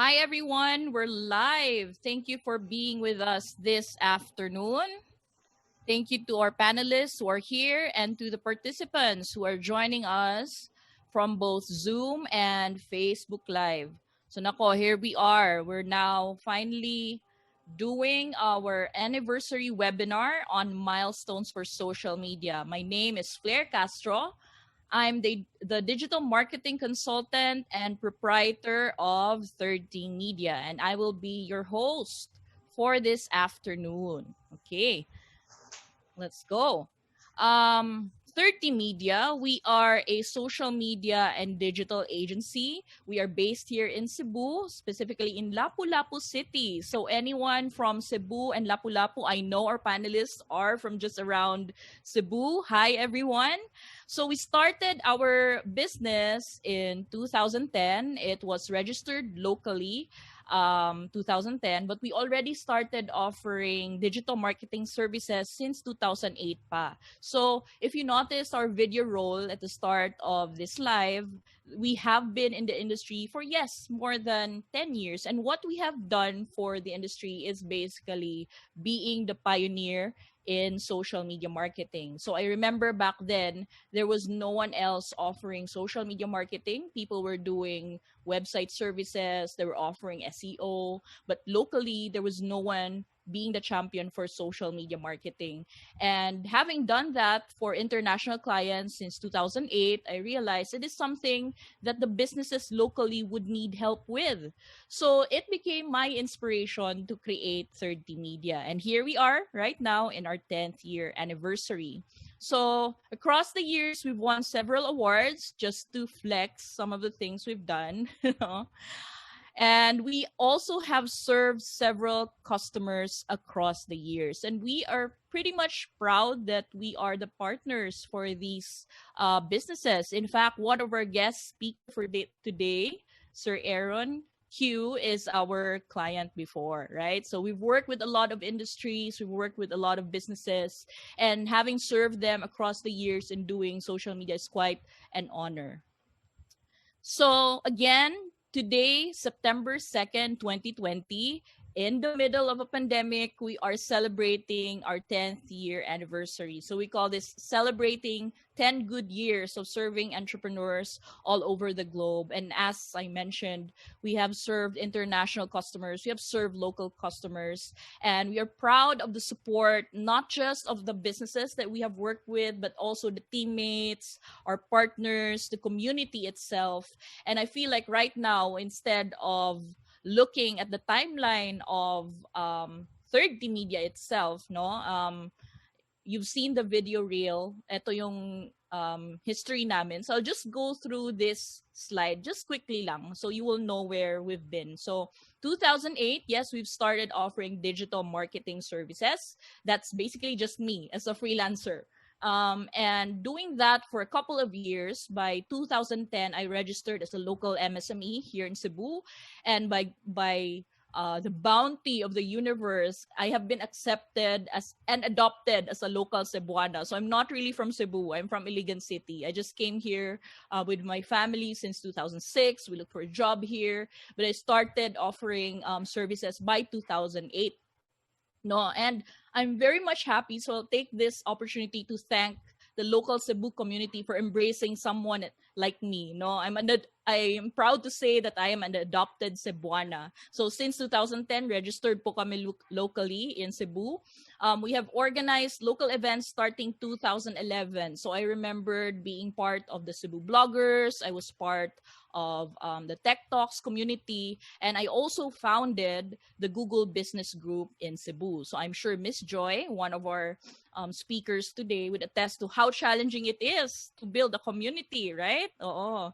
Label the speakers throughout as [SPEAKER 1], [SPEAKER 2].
[SPEAKER 1] Hi, everyone. We're live. Thank you for being with us this afternoon. Thank you to our panelists who are here and to the participants who are joining us from both Zoom and Facebook Live. So, nako, here we are. We're now finally doing our anniversary webinar on milestones for social media. My name is Flair Castro. I'm the digital marketing consultant and proprietor of 30 Media, and I will be your host for this afternoon. Okay, let's go. 30 Media, we are a social media and digital agency. We are based here in Cebu, specifically in Lapu-Lapu City. So anyone from Cebu and Lapu-Lapu, I know our panelists are from just around Cebu. Hi, everyone. So we started our business in 2010. It was registered locally 2010, but we already started offering digital marketing services since 2008 pa. So if you notice our video roll at the start of this live, we have been in the industry for, yes, more than 10 years. And what we have done for the industry is basically being the pioneer in social media marketing. So I remember back then, there was no one else offering social media marketing. People were doing website services, they were offering SEO, but locally, there was no one being the champion for social media marketing. And having done that for international clients since 2008, I realized it is something that the businesses locally would need help with. So it became my inspiration to create 30 Media. And here we are right now in our 10th year anniversary. So across the years, we've won several awards just to flex some of the things we've done. And we also have served several customers across the years. And we are pretty much proud that we are the partners for these businesses. In fact, one of our guest speaker for today, Sir Aaron Q, is our client before, right? So we've worked with a lot of industries, we've worked with a lot of businesses, and having served them across the years in doing social media is quite an honor. So again, today, September 2nd, 2020, in the middle of a pandemic, we are celebrating our 10th year anniversary. So we call this celebrating 10 good years of serving entrepreneurs all over the globe. And as I mentioned, we have served international customers, we have served local customers, and we are proud of the support, not just of the businesses that we have worked with, but also the teammates, our partners, the community itself. And I feel like right now, instead of looking at the timeline of 30 Media itself, no, you've seen the video reel. Ito yung history namin. So I'll just go through this slide just quickly lang so you will know where we've been. So 2008, yes, we've started offering digital marketing services. That's basically just me as a freelancer. And doing that for a couple of years. By 2010, I registered as a local MSME here in Cebu, and by the bounty of the universe, I have been accepted as and adopted as a local Cebuana. So I'm not really from Cebu. I'm from Iligan City. I just came here with my family since 2006. We looked for a job here, but I started offering services by 2008. No, and I'm very much happy. So I'll take this opportunity to thank the local Cebu community for embracing someone like me. No, I am proud to say that I am an adopted Cebuana. So since 2010, registered po kami locally in Cebu. We have organized local events starting 2011. So I remembered being part of the Cebu bloggers. I was part of the Tech Talks community, and I also founded the Google Business Group in Cebu. So I'm sure Miss Joy, one of our speakers today, would attest to how challenging it is to build a community, right? Oo.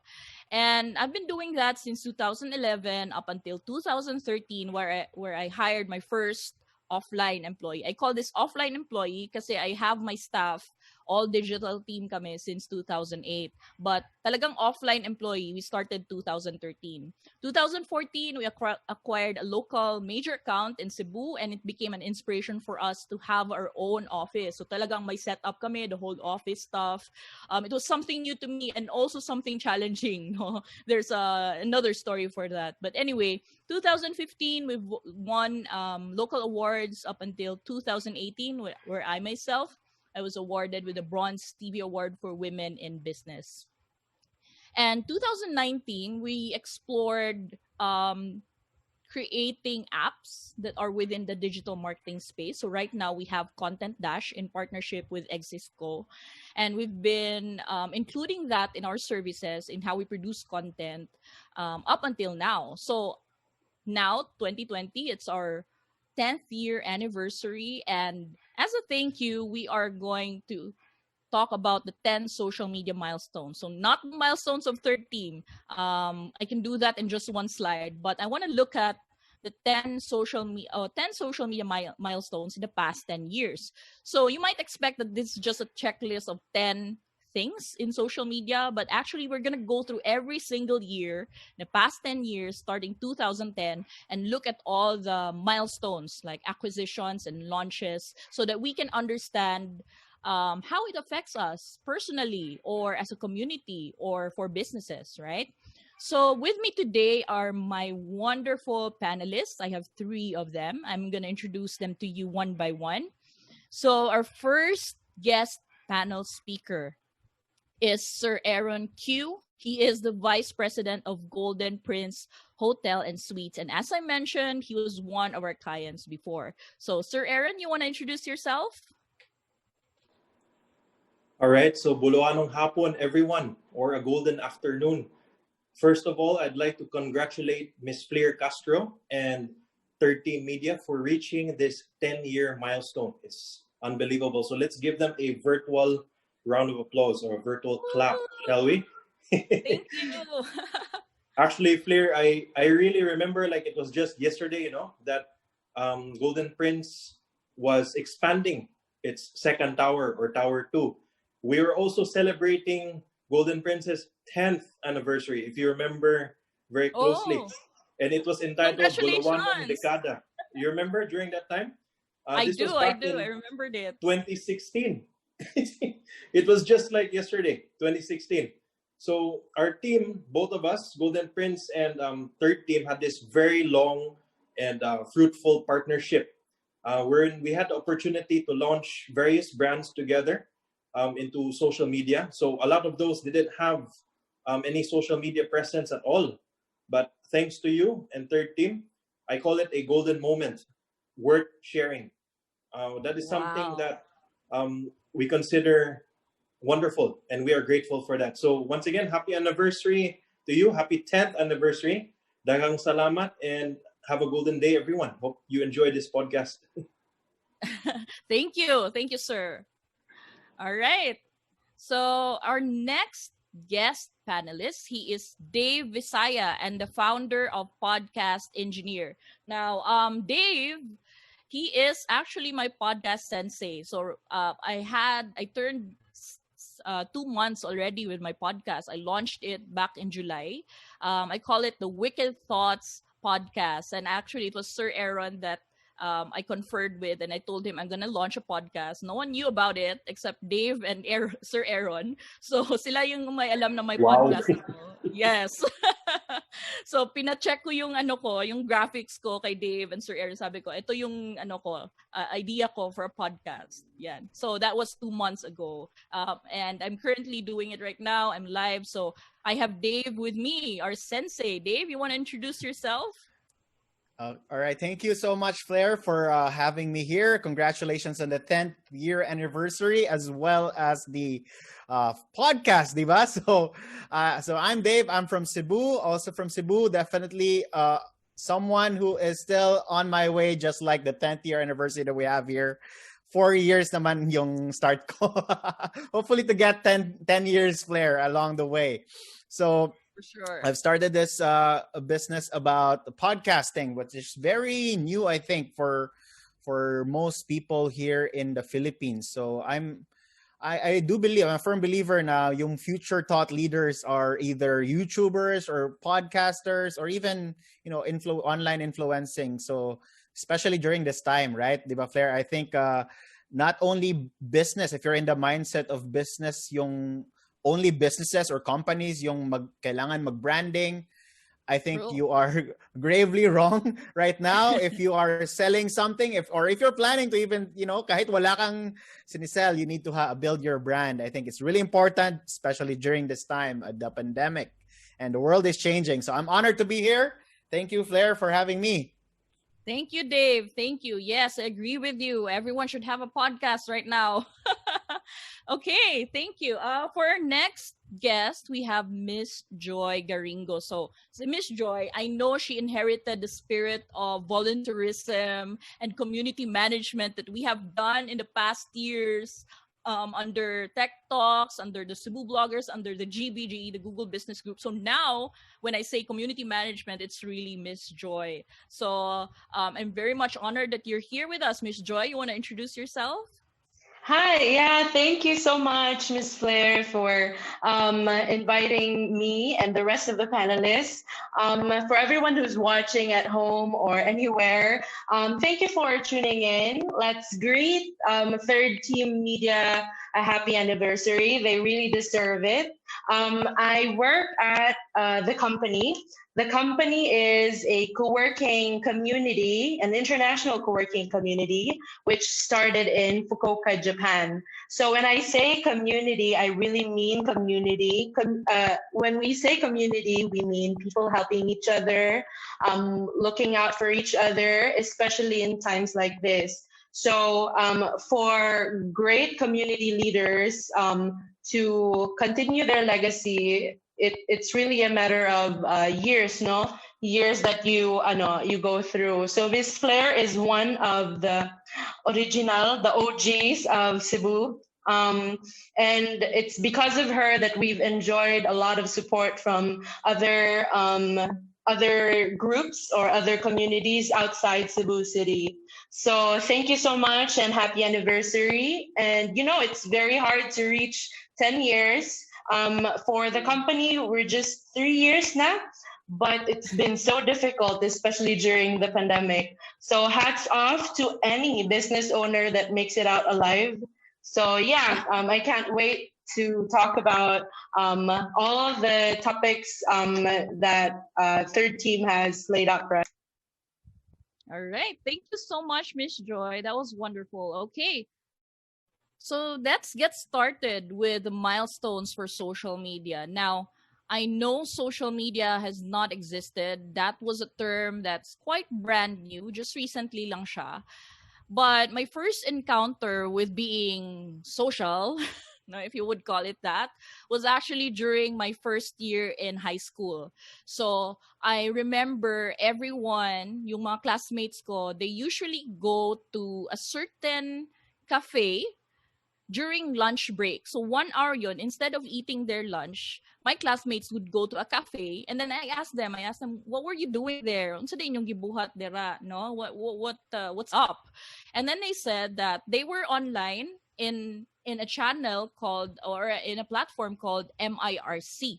[SPEAKER 1] And I've been doing that since 2011 up until 2013, where I hired my first offline employee. I call this offline employee kasi I have my staff all digital team kami since 2008. But talagang offline employee, we started 2013. 2014, we acquired a local major account in Cebu, and it became an inspiration for us to have our own office. So talagang may setup kami, the whole office stuff. It was something new to me and also something challenging. No? There's another story for that. But anyway, 2015, we've won local awards up until 2018, where I myself, I was awarded with the Bronze Stevie Award for Women in Business. And 2019, we explored creating apps that are within the digital marketing space. So right now we have Content Dash in partnership with Exisco, and we've been including that in our services in how we produce content up until now. So now 2020, it's our 10th year anniversary, and as a thank you, we are going to talk about the 10 social media milestones. So not the milestones of third team. I can do that in just one slide, but I want to look at the 10 social media milestones in the past 10 years. So you might expect that this is just a checklist of 10 things in social media, but actually we're going to go through every single year, the past 10 years, starting 2010, and look at all the milestones like acquisitions and launches so that we can understand how it affects us personally or as a community or for businesses, right? So with me today are my wonderful panelists. I have 3 of them. I'm going to introduce them to you one by one. So our first guest panel speaker is Sir Aaron Q. He is the Vice President of Golden Prince Hotel and Suites. And as I mentioned, he was one of our clients before. So Sir Aaron, you want to introduce yourself?
[SPEAKER 2] All right, so buluanong hapon, everyone, or a golden afternoon. First of all, I'd like to congratulate Ms. Flair Castro and Third Team Media for reaching this 10-year milestone. It's unbelievable. So let's give them a virtual round of applause or a virtual clap, shall we?
[SPEAKER 1] Thank you.
[SPEAKER 2] Actually, Flair, I really remember like it was just yesterday, that Golden Prince was expanding its second tower or Tower 2. We were also celebrating Golden Prince's 10th anniversary, if you remember very closely.
[SPEAKER 1] Oh,
[SPEAKER 2] And it was entitled Bulawanong
[SPEAKER 1] congratulations.
[SPEAKER 2] Dekada. You remember during that time?
[SPEAKER 1] I
[SPEAKER 2] This was
[SPEAKER 1] do.
[SPEAKER 2] back
[SPEAKER 1] I
[SPEAKER 2] in
[SPEAKER 1] remembered it.
[SPEAKER 2] 2016. It was just like yesterday, 2016. So our team, both of us, Golden Prince and Third Team, had this very long and fruitful partnership wherein we had the opportunity to launch various brands together into social media. So a lot of those didn't have any social media presence at all. But thanks to you and Third Team, I call it a golden moment worth sharing. That is something
[SPEAKER 1] Wow.
[SPEAKER 2] that we consider wonderful, and we are grateful for that. So once again, happy anniversary to you. Happy 10th anniversary. Daghang salamat and have a golden day, everyone. Hope you enjoy this podcast.
[SPEAKER 1] Thank you. Thank you, sir. All right. So our next guest panelist, he is Dave Visaya and the founder of Podcast Engineer. Now, Dave, he is actually my podcast sensei. So I turned 2 months already with my podcast. I launched it back in July. I call it the Wicked Thoughts podcast. And actually, it was Sir Aaron that I conferred with, and I told him I'm gonna launch a podcast. No one knew about it except Dave and Sir Aaron. So sila yung may alam na may
[SPEAKER 2] Wow.
[SPEAKER 1] podcast ako. Yes. So pina-check ko yung yung graphics ko kay Dave and Sir Aaron. Sabi ko, ito yung idea ko for a podcast. Yan. So that was 2 months ago. And I'm currently doing it right now. I'm live. So I have Dave with me, our sensei. Dave, you want to introduce yourself?
[SPEAKER 3] All right. Thank you so much, Flair, for having me here. Congratulations on the 10th year anniversary, as well as the podcast, diba? So I'm Dave. I'm from Cebu, also from Cebu. Definitely someone who is still on my way, just like the 10th year anniversary that we have here. 4 years naman yung start ko. Hopefully to get 10 years, Flair, along the way. So
[SPEAKER 1] For sure.
[SPEAKER 3] I've started this business about podcasting, which is very new, I think, for most people here in the Philippines. So I do believe, I'm a firm believer now, yung future thought leaders are either YouTubers or podcasters or even, online influencing. So, especially during this time, right? Di ba, Flair? I think not only business, if you're in the mindset of business, yung only businesses or companies yung kailangan mag-branding, I think
[SPEAKER 1] True.
[SPEAKER 3] you are gravely wrong right now if you are selling something, if you're planning to even, kahit wala kang sinisell, you need to build your brand. I think it's really important, especially during this time, the pandemic, and the world is changing. So I'm honored to be here. Thank you, Flair, for having me.
[SPEAKER 1] Thank you, Dave. Thank you. Yes, I agree with you. Everyone should have a podcast right now. Okay, thank you. For our next guest, we have Miss Joy Garingo. So Miss Joy, I know she inherited the spirit of volunteerism and community management that we have done in the past years, under Tech Talks, under the Cebu bloggers, under the GBG, the Google Business Group. So now, when I say community management, it's really Miss Joy. So I'm very much honored that you're here with us, Miss Joy. You want to introduce yourself?
[SPEAKER 4] Hi, yeah, thank you so much, Miss Flair, for inviting me and the rest of the panelists. For everyone who's watching at home or anywhere, thank you for tuning in. Let's greet Third Team Media a happy anniversary. They really deserve it. I work at the company. The company is a co-working community, an international co-working community, which started in Fukuoka, Japan. So when I say community, I really mean community. When we say community, we mean people helping each other, looking out for each other, especially in times like this. So for great community leaders to continue their legacy, it's really a matter of years, no? Years that you go through. So Miss Flair is one of the the OGs of Cebu. And it's because of her that we've enjoyed a lot of support from other groups or other communities outside Cebu City. So thank you so much and happy anniversary. And it's very hard to reach 10 years. For the company, we're just 3 years now, but it's been so difficult, especially during the pandemic. So hats off to any business owner that makes it out alive. So yeah, I can't wait to talk about all of the topics that Third Team has laid out for us.
[SPEAKER 1] All right. Thank you so much, Miss Joy. That was wonderful. Okay. So let's get started with the milestones for social media. Now, I know social media has not existed. That was a term that's quite brand new. Just recently lang siya. But my first encounter with being social, if you would call it that, was actually during my first year in high school. So I remember everyone, yung mga classmates ko, they usually go to a certain cafe during lunch break. So 1 hour yun, instead of eating their lunch, my classmates would go to a cafe, and then I asked them, what were you doing there? Unsa din yung gibuhat dera, no? What's up? And then they said that they were online in a channel called, or in a platform called MIRC.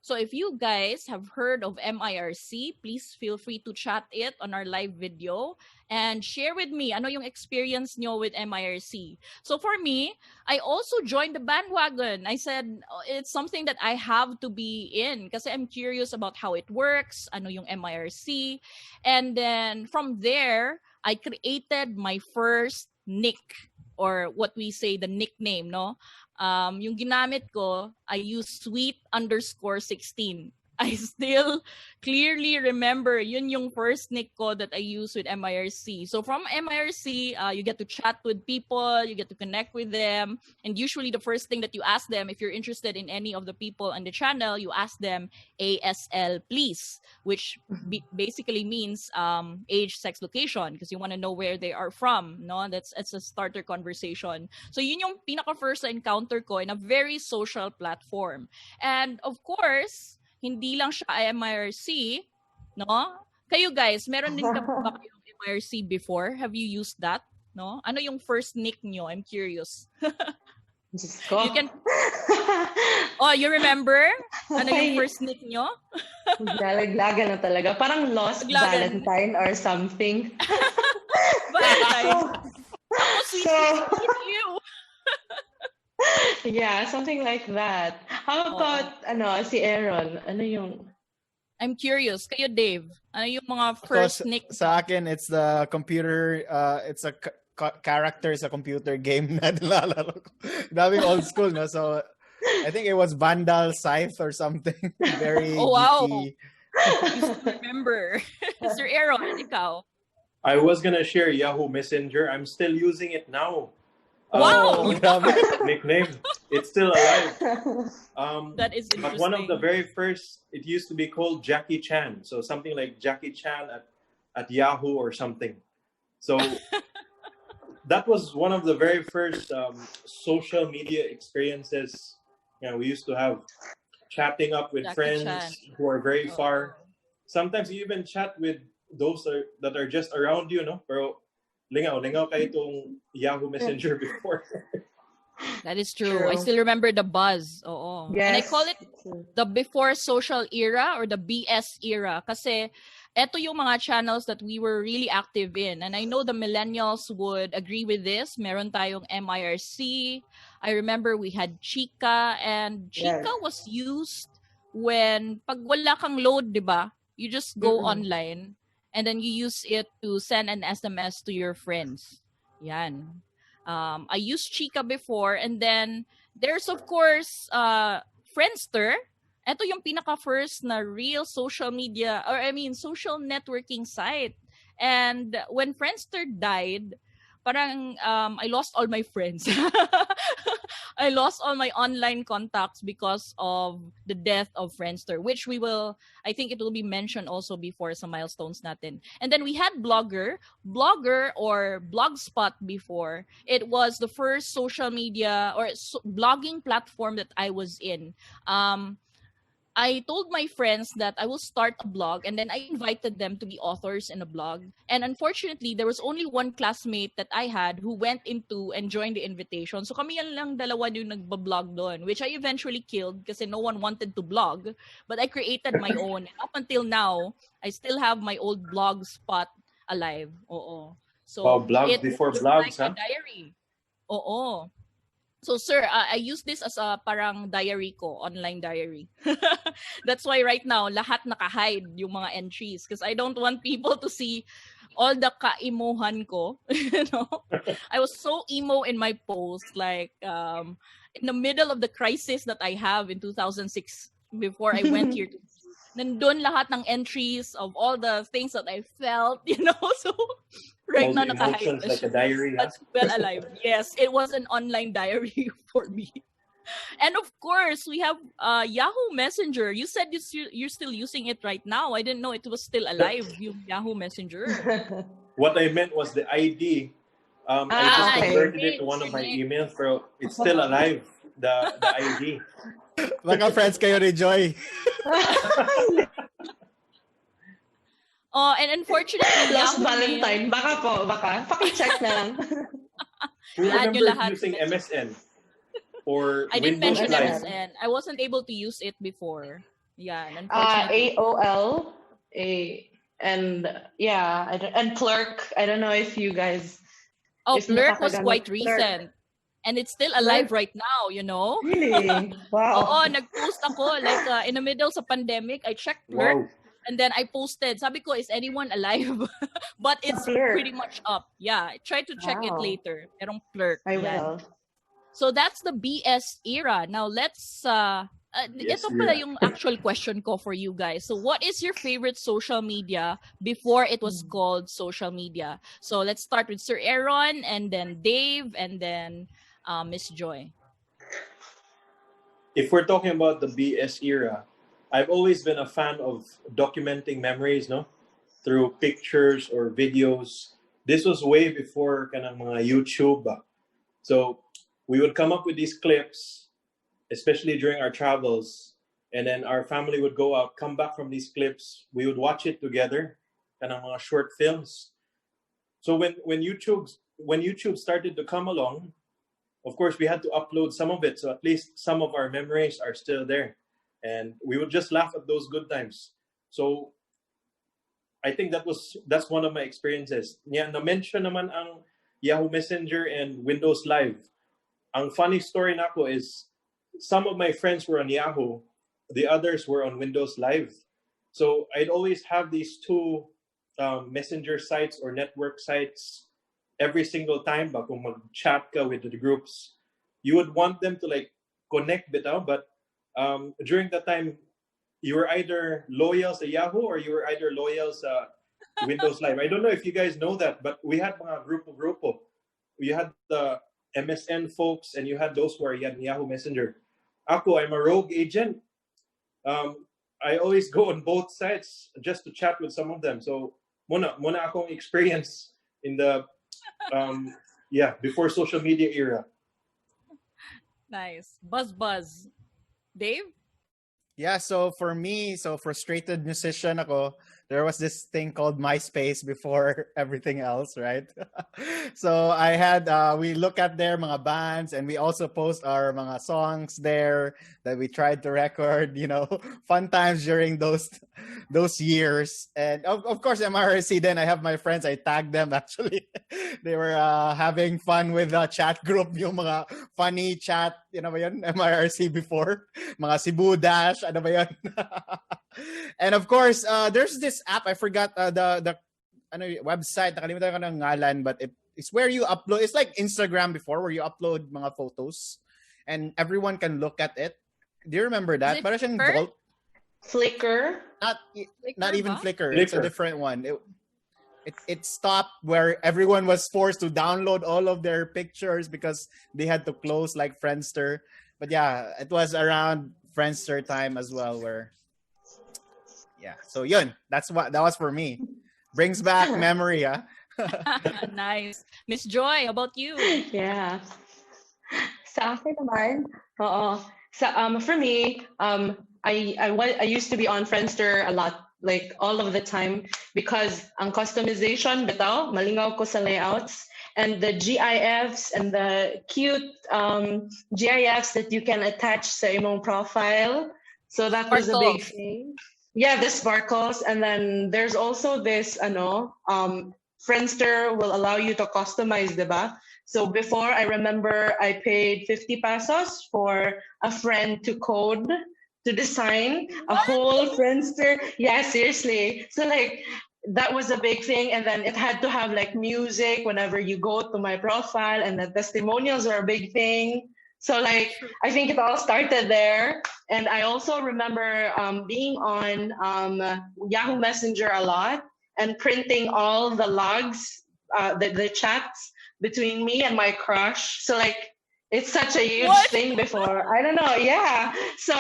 [SPEAKER 1] So if you guys have heard of MIRC, please feel free to chat it on our live video and share with me ano yung experience nyo with MIRC. So for me, I also joined the bandwagon. I said it's something that I have to be in kasi I'm curious about how it works, ano yung MIRC. And then from there, I created my first nick, or what we say, the nickname, no? Yung ginamit ko, I use sweet_16. I still clearly remember yun yung first nick ko that I used with MIRC. So from MIRC, you get to chat with people, you get to connect with them, and usually the first thing that you ask them, if you're interested in any of the people on the channel, you ask them ASL please, which basically means age, sex, location, because you want to know where they are from, no? That's a starter conversation. So yun yung pinaka first encounter ko in a very social platform. And of course, hindi lang siya MIRC, no? Kayo guys, meron din ba kayong MIRC before? Have you used that? No? Ano yung first nick nyo? I'm curious.
[SPEAKER 4] Diyos ko.
[SPEAKER 1] You can, oh, you remember? Ano yung
[SPEAKER 4] Ay,
[SPEAKER 1] first nick nyo?
[SPEAKER 4] laglagan na talaga. Parang Lost
[SPEAKER 1] Laglagan.
[SPEAKER 4] Valentine or something.
[SPEAKER 1] Valentine. Ako, sweet,
[SPEAKER 4] So,
[SPEAKER 1] sweet, sweet you.
[SPEAKER 4] yeah, something like that. How about, si Aaron? Ano yung...
[SPEAKER 1] I'm curious. Kayo, Dave. Ano yung mga
[SPEAKER 3] Ako,
[SPEAKER 1] first nick
[SPEAKER 3] sa akin, it's the computer, it's a character sa computer game na nilalaro ko. Daming old school, no? So, I think it was Vandal Scythe or something. Very
[SPEAKER 1] Oh, wow.
[SPEAKER 3] geeky.
[SPEAKER 1] You still remember. Sir Aaron, ikaw.
[SPEAKER 2] I was gonna share Yahoo Messenger. I'm still using it now.
[SPEAKER 1] Wow!
[SPEAKER 3] Oh, grabe.
[SPEAKER 2] Nickname. It's still alive.
[SPEAKER 1] That is
[SPEAKER 2] But one of the
[SPEAKER 1] interesting.
[SPEAKER 2] very first, it used to be called Jackie Chan. So something like Jackie Chan at Yahoo or something. So that was one of the very first social media experiences. We used to have chatting up with
[SPEAKER 1] Jackie
[SPEAKER 2] friends
[SPEAKER 1] Chan.
[SPEAKER 2] who are very
[SPEAKER 1] Oh.
[SPEAKER 2] far. Sometimes you even chat with those that are just around you, no? Pero lingaw kayo itong Yahoo Messenger before.
[SPEAKER 1] That is true. I
[SPEAKER 4] True.
[SPEAKER 1] still remember the buzz. Oo. And I
[SPEAKER 4] Yes.
[SPEAKER 1] call it the before social era or the BS era kasi eto yung mga channels that we were really active in. And I know the millennials would agree with this. Meron tayong MIRC. I remember we had Chika, and Chika
[SPEAKER 4] Yes.
[SPEAKER 1] was used when pag wala kang load, di ba? You just go online and then you use it to send an SMS to your friends. Yan. I used Chika before, and then there's of course Friendster. Ito yung pinaka-first na real social media, or I mean social networking site. And when Friendster died, parang I lost all my friends. I lost all my online contacts because of the death of Friendster, which I think it will be mentioned also before sa milestones natin. And then we had Blogger or Blogspot before. It was the first social media or blogging platform that I was in. I told my friends that I will start a blog, and then I invited them to be authors in a blog. And unfortunately, there was only one classmate that I had who went into and joined the invitation. So kami lang dalawa yung nagbablog doon, which I eventually killed kasi no one wanted to blog. But I created my own. And up until now, I still have my old blog spot alive. Oo. So
[SPEAKER 2] Wow, blog
[SPEAKER 1] it
[SPEAKER 2] before
[SPEAKER 1] was
[SPEAKER 2] blogs,
[SPEAKER 1] like a diary. Oo. So, sir, I use this as a parang diary ko, online diary. That's why right now, lahat naka-hide yung mga entries because I don't want people to see all the ka-emohan ko. You know? I was so emo in my post, like in the middle of the crisis that I have in 2006 before I went here to nandun lahat ng entries of all the things that I felt, you know? So, right
[SPEAKER 2] All
[SPEAKER 1] now,
[SPEAKER 2] the
[SPEAKER 1] naka-hide
[SPEAKER 2] emotions
[SPEAKER 1] na
[SPEAKER 2] like
[SPEAKER 1] siya.
[SPEAKER 2] a diary.
[SPEAKER 1] But well alive. Yes, it was an online diary for me. And of course, we have Yahoo Messenger. You said you're still using it right now. I didn't know it was still alive, yung Yahoo Messenger.
[SPEAKER 2] What I meant was the ID. I just
[SPEAKER 4] okay.
[SPEAKER 2] converted it to one of my emails, pero it's still alive. The ID.
[SPEAKER 3] Baka friends kayo ni Joy.
[SPEAKER 1] Oh, and unfortunately,
[SPEAKER 4] Lost
[SPEAKER 1] Yahoo
[SPEAKER 4] Valentine. Baka. Paki-check na lang.
[SPEAKER 2] Who
[SPEAKER 1] Add nyo
[SPEAKER 2] remembers
[SPEAKER 1] lahat.
[SPEAKER 2] using MSN or
[SPEAKER 1] I didn't
[SPEAKER 2] Windows
[SPEAKER 1] mention
[SPEAKER 2] Live?
[SPEAKER 1] MSN. I wasn't able to use it before. Yeah, and unfortunately.
[SPEAKER 4] AOL. And Clerk. I don't know if you guys...
[SPEAKER 1] Oh,
[SPEAKER 4] if
[SPEAKER 1] Plurk was
[SPEAKER 4] nakakagamit
[SPEAKER 1] quite
[SPEAKER 4] Plurk.
[SPEAKER 1] recent. And it's still alive right now, you know?
[SPEAKER 4] Really? Wow.
[SPEAKER 1] Oo, nag-post ako like in the middle sa pandemic. I checked Plurk
[SPEAKER 2] Wow.
[SPEAKER 1] and then I posted. Sabi ko, is anyone alive? But it's
[SPEAKER 4] Plurk.
[SPEAKER 1] pretty much up. Yeah, try to check it
[SPEAKER 4] Wow.
[SPEAKER 1] later. Merong Plurk.
[SPEAKER 4] I
[SPEAKER 1] Yan.
[SPEAKER 4] will.
[SPEAKER 1] So that's the BS era. Now let's
[SPEAKER 2] Yes,
[SPEAKER 1] ito pala
[SPEAKER 2] era.
[SPEAKER 1] yung actual question ko for you guys. So what is your favorite social media before it was called social media? So let's start with Sir Aaron and then Dave and then Miss Joy.
[SPEAKER 2] If we're talking about the BS era, I've always been a fan of documenting memories, no? Through pictures or videos. This was way before kanang mga YouTube. So we would come up with these clips, especially during our travels, and then our family would go out, come back from these clips. We would watch it together, kanang mga short films. So when YouTube started to come along, of course, we had to upload some of it, so at least some of our memories are still there, and we would just laugh at those good times. So I think that's one of my experiences. Yeah, na-mention naman ang Yahoo Messenger and Windows Live. Ang funny story nako is some of my friends were on Yahoo, the others were on Windows Live. So I'd always have these two messenger sites or network sites every single time ba kung mag-chat ka with the groups. You would want them to like connect bitaw, but during that time, you were either loyal sa Yahoo or you were either loyal sa Windows Live. I don't know if you guys know that, but we had mga grupo. You had the MSN folks and you had those who are yan Yahoo Messenger. Ako, I'm a rogue agent. I always go on both sides just to chat with some of them. So, muna akong experience in the before social media era.
[SPEAKER 1] Nice. Buzz. Dave?
[SPEAKER 3] Yeah, so for me, so frustrated musician ako, there was this thing called MySpace before everything else, right? So I had, we look at their mga bands and we also post our mga songs there that we tried to record, fun times during those years. And of course, MRC, then I have my friends, I tagged them actually. They were having fun with the chat group, yung mga funny chat, ba yun, MRC before, mga Cebu Dash, ano ba yun? And of course, there's this app, I forgot the website, nakalimutan ko ng ngalan, but it's where you upload, it's like Instagram before where you upload mga photos and everyone can look at it. Do you remember that? Para siyang Vault.
[SPEAKER 4] Flickr?
[SPEAKER 3] Not even
[SPEAKER 1] huh?
[SPEAKER 3] Flickr. It's a different one. It stopped where everyone was forced to download all of their pictures because they had to close like Friendster. But yeah, it was around Friendster time as well where so yun, that was for me. Brings back memory, huh?
[SPEAKER 1] Nice. Miss Joy, how about you?
[SPEAKER 4] Yeah. Sa akin naman, oo. For me, I used to be on Friendster a lot, like all of the time, because ang customization, bitaw, malingaw ko sa layouts, and the GIFs and the cute GIFs that you can attach sa imong profile. So that was a big thing. Yeah, the sparkles. And then there's also this, Friendster will allow you to customize, diba? So before, I remember I paid 50 pesos for a friend to code, to design a whole Friendster. Yeah, seriously. So like, that was a big thing. And then it had to have like music whenever you go to my profile, and the testimonials are a big thing. So like, I think it all started there. And I also remember being on Yahoo Messenger a lot and printing all the logs, the chats between me and my crush. So like, it's such a huge thing before. I don't know. Yeah. So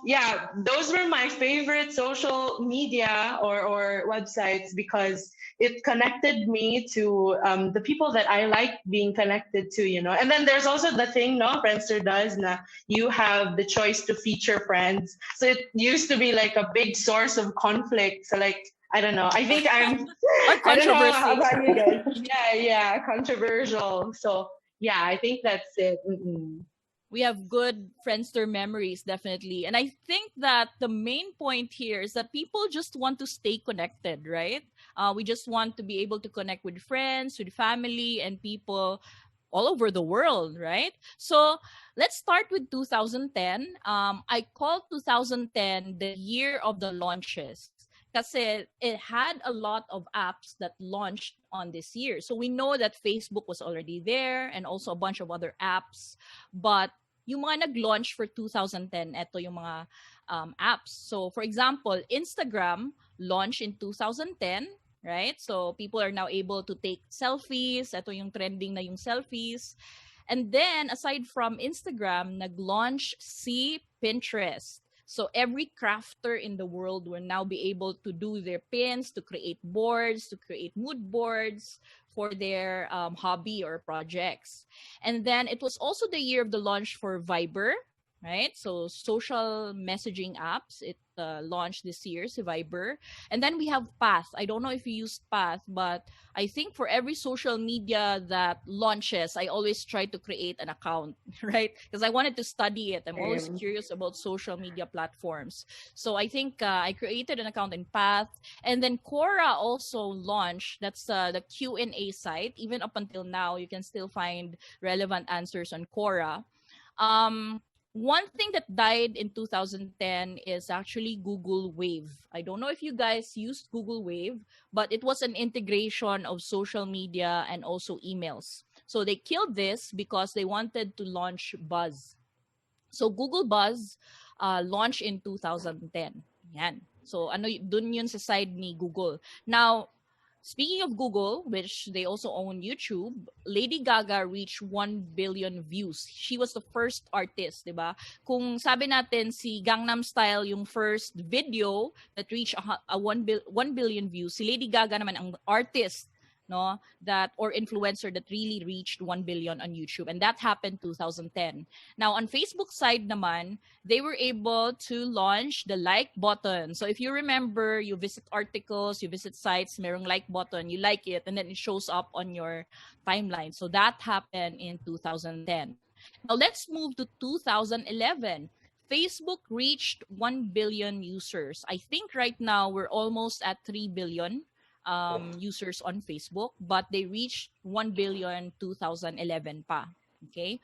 [SPEAKER 4] yeah, those were my favorite social media or websites because it connected me to the people that I like being connected to, And then there's also the thing, no, Friendster does, na you have the choice to feature friends. So it used to be like a big source of conflict. So like, I don't know. I think I'm I don't know how about you guys. Yeah, controversial. So yeah, I think that's it.
[SPEAKER 1] We have good Friendster memories, definitely. And I think that the main point here is that people just want to stay connected, right? We just want to be able to connect with friends, with family, and people all over the world, right? So let's start with 2010. I call 2010 the year of the launches. Kasi it had a lot of apps that launched on this year. So we know that Facebook was already there and also a bunch of other apps. But yung mga nag-launch for 2010, eto yung mga apps. So for example, Instagram launched in 2010, right? So people are now able to take selfies. Eto yung trending na yung selfies. And then aside from Instagram, nag-launch si Pinterest. So every crafter in the world will now be able to do their pins, to create boards, to create mood boards for their hobby or projects. And then it was also the year of the launch for Viber, right? So social messaging apps. It launched this year, si Viber. And then we have Path. I don't know if you used Path, but I think for every social media that launches, I always try to create an account, right? Because I wanted to study it. I'm always
[SPEAKER 4] Same.
[SPEAKER 1] curious about social media platforms. So I think I created an account in Path. And then Quora also launched. That's the Q&A site. Even up until now, you can still find relevant answers on Quora. One thing that died in 2010 is actually Google Wave. I don't know if you guys used Google Wave, but it was an integration of social media and also emails. So they killed this because they wanted to launch Buzz. So Google Buzz launched in 2010. Yan. So ano dun yun sa side ni Google. Now, speaking of Google, which they also own YouTube, Lady Gaga reached 1 billion views. She was the first artist, 'di ba? Kung sabi natin si Gangnam Style yung first video that reached a 1 billion views, si Lady Gaga naman ang artist, no, that or influencer that really reached 1 billion on YouTube, and that happened 2010. Now on Facebook side naman, they were able to launch the like button. So if you remember, you visit articles, you visit sites, merong like button, you like it, and then it shows up on your timeline. So that happened in 2010. Now let's move to 2011. Facebook reached 1 billion users. I think right now we're almost at 3 billion users on Facebook, but they reached 1 billion 2011 pa. Okay?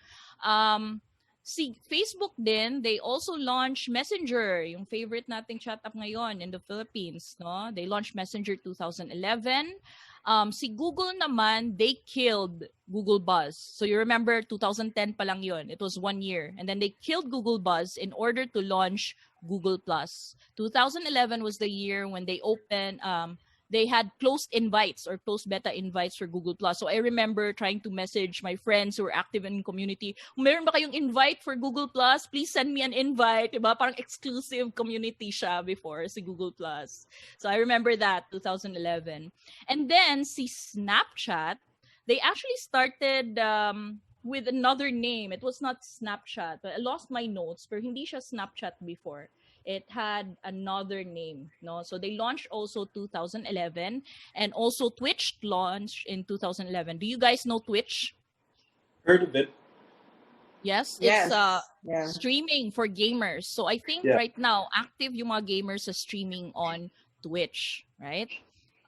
[SPEAKER 1] See, Facebook din, they also launched Messenger, yung favorite nating chat app ngayon in the Philippines, no? They launched Messenger 2011. Si Google naman, they killed Google Buzz. So you remember 2010 pa lang yun. It was 1 year. And then they killed Google Buzz in order to launch Google Plus. 2011 was the year when they opened they had closed invites or closed beta invites for Google Plus. So I remember trying to message my friends who were active in the community, meron ba kayong invite for Google Plus? Please send me an invite. Diba? Parang exclusive community siya before si Google Plus. So I remember that, 2011. And then si Snapchat, they actually started with another name. It was not Snapchat. But I lost my notes, pero hindi siya Snapchat before. It had another name, no? So they launched also 2011, and also Twitch launched in 2011. Do you guys know Twitch?
[SPEAKER 2] Heard of it?
[SPEAKER 1] Yes,
[SPEAKER 4] Yes.
[SPEAKER 1] it's
[SPEAKER 4] Yeah.
[SPEAKER 1] streaming for gamers. So I think
[SPEAKER 2] Yeah.
[SPEAKER 1] right now active yung mga gamers sa streaming on Twitch, right?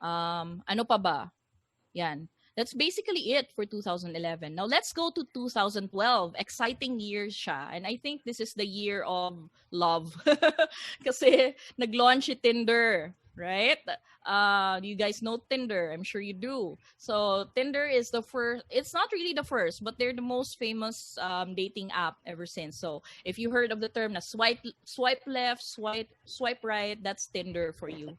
[SPEAKER 1] Ano pa ba? Yan. That's basically it for 2011. Now let's go to 2012. Exciting year siya. And I think this is the year of love. Kasi nag-launch si Tinder, right? Do you guys know Tinder? I'm sure you do. So Tinder is the first, it's not really the first, but they're the most famous dating app ever since. So if you heard of the term na swipe left, swipe right, that's Tinder for you.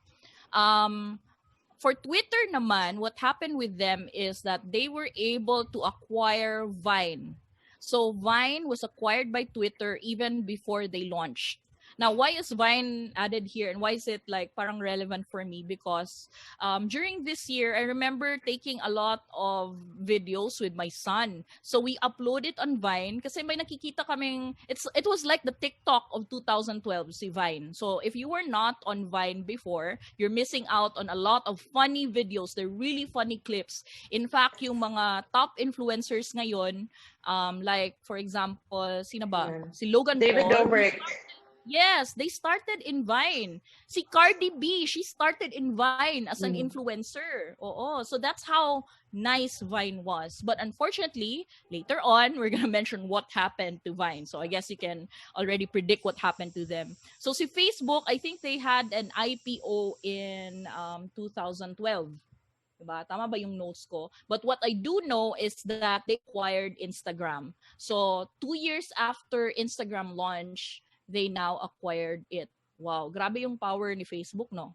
[SPEAKER 1] For Twitter naman, what happened with them is that they were able to acquire Vine. So Vine was acquired by Twitter even before they launched. Now, why is Vine added here, and why is it like parang relevant for me? Because during this year, I remember taking a lot of videos with my son. So we uploaded on Vine kasi may nakikita kaming, it was like the TikTok of 2012, si Vine. So if you were not on Vine before, you're missing out on a lot of funny videos. They're really funny clips. In fact, yung mga top influencers ngayon, like for example, sino ba?
[SPEAKER 4] Yeah.
[SPEAKER 1] Si Logan
[SPEAKER 4] David
[SPEAKER 1] Paul.
[SPEAKER 4] Dobrik.
[SPEAKER 1] Yes, they started in Vine. Si Cardi B, she started in Vine as an influencer. Oo. So that's how nice Vine was. But unfortunately, later on, we're gonna mention what happened to Vine. So I guess you can already predict what happened to them. So si Facebook, I think they had an IPO in 2012. Diba? Tama ba yung notes ko? But what I do know is that they acquired Instagram. So 2 years after Instagram launch, they now acquired it. Wow, grabe yung power ni Facebook, no?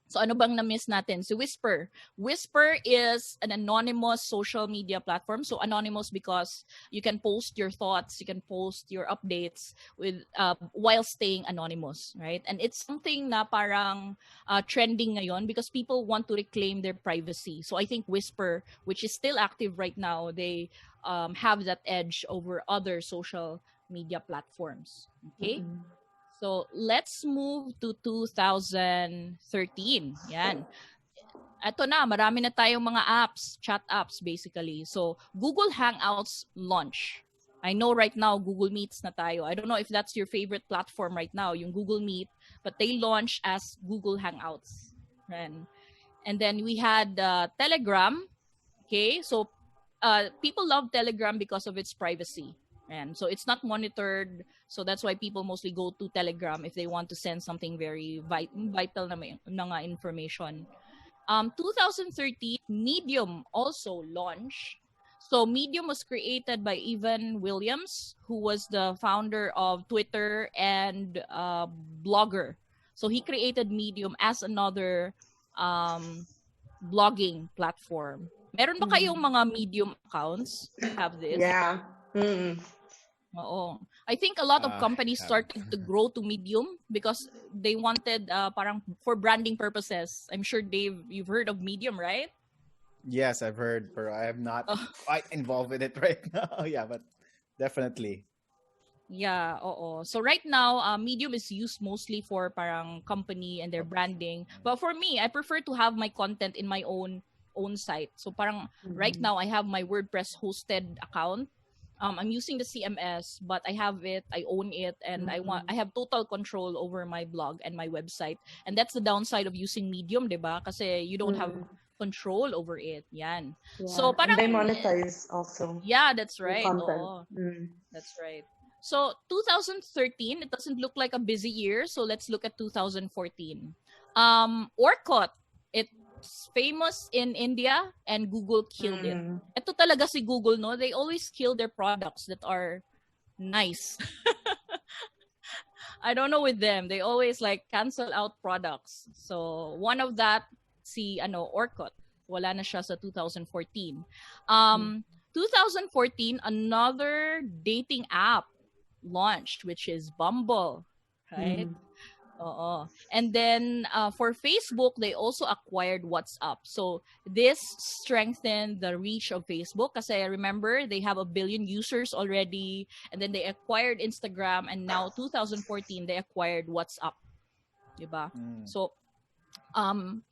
[SPEAKER 1] So ano bang na-miss natin? Si Whisper. Whisper is an anonymous social media platform. So anonymous because you can post your thoughts, you can post your updates with while staying anonymous, right? And it's something na parang trending ngayon because people want to reclaim their privacy. So I think Whisper, which is still active right now, they have that edge over other social media platforms. Okay?
[SPEAKER 4] Mm-mm.
[SPEAKER 1] So let's move to 2013. Yan. Eto na, marami na tayong mga apps, chat apps basically. So Google Hangouts launch. I know right now Google Meets na tayo. I don't know if that's your favorite platform right now, yung Google Meet, but they launch as Google Hangouts. And then we had Telegram. Okay, so people love Telegram because of its privacy. And so it's not monitored. So that's why people mostly go to Telegram if they want to send something very vital na nga information. 2013, Medium also launched. So Medium was created by Evan Williams, who was the founder of Twitter and blogger. So he created Medium as another blogging platform. Meron ba kayong mga Medium accounts? Have this?
[SPEAKER 4] Yeah. Mm-mm.
[SPEAKER 1] Oo. I think a lot of companies
[SPEAKER 3] haven't.
[SPEAKER 1] started to grow to Medium because they wanted parang for branding purposes. I'm sure Dave, you've heard of Medium, right?
[SPEAKER 3] Yes, I've heard, but I am not quite involved with it right now. Yeah, but definitely.
[SPEAKER 1] Yeah, oo. So right now, Medium is used mostly for parang company and their branding. But for me, I prefer to have my content in my own site. So parang right now I have my WordPress hosted account. I'm using the CMS, but I have it, I own it, and I have total control over my blog and my website. And that's the downside of using Medium, 'di ba? Kasi you don't have control over it. Yan.
[SPEAKER 4] Yeah.
[SPEAKER 1] So
[SPEAKER 4] And
[SPEAKER 1] parang
[SPEAKER 4] they monetize also
[SPEAKER 1] yeah, that's
[SPEAKER 4] the
[SPEAKER 1] right.
[SPEAKER 4] content.
[SPEAKER 1] Oo. That's right. So 2013, it doesn't look like a busy year. So let's look at 2014. Orkut, it's famous in India and Google killed it. Ito talaga si Google, no? They always kill their products that are nice. I don't know with them. They always like cancel out products. So one of that, si Orkut. Wala na siya sa 2014. 2014, another dating app launched, which is Bumble, right? And then for Facebook, they also acquired WhatsApp. So this strengthened the reach of Facebook kasi I remember they have 1 billion users already, and then they acquired Instagram, and now 2014 they acquired WhatsApp. Diba? So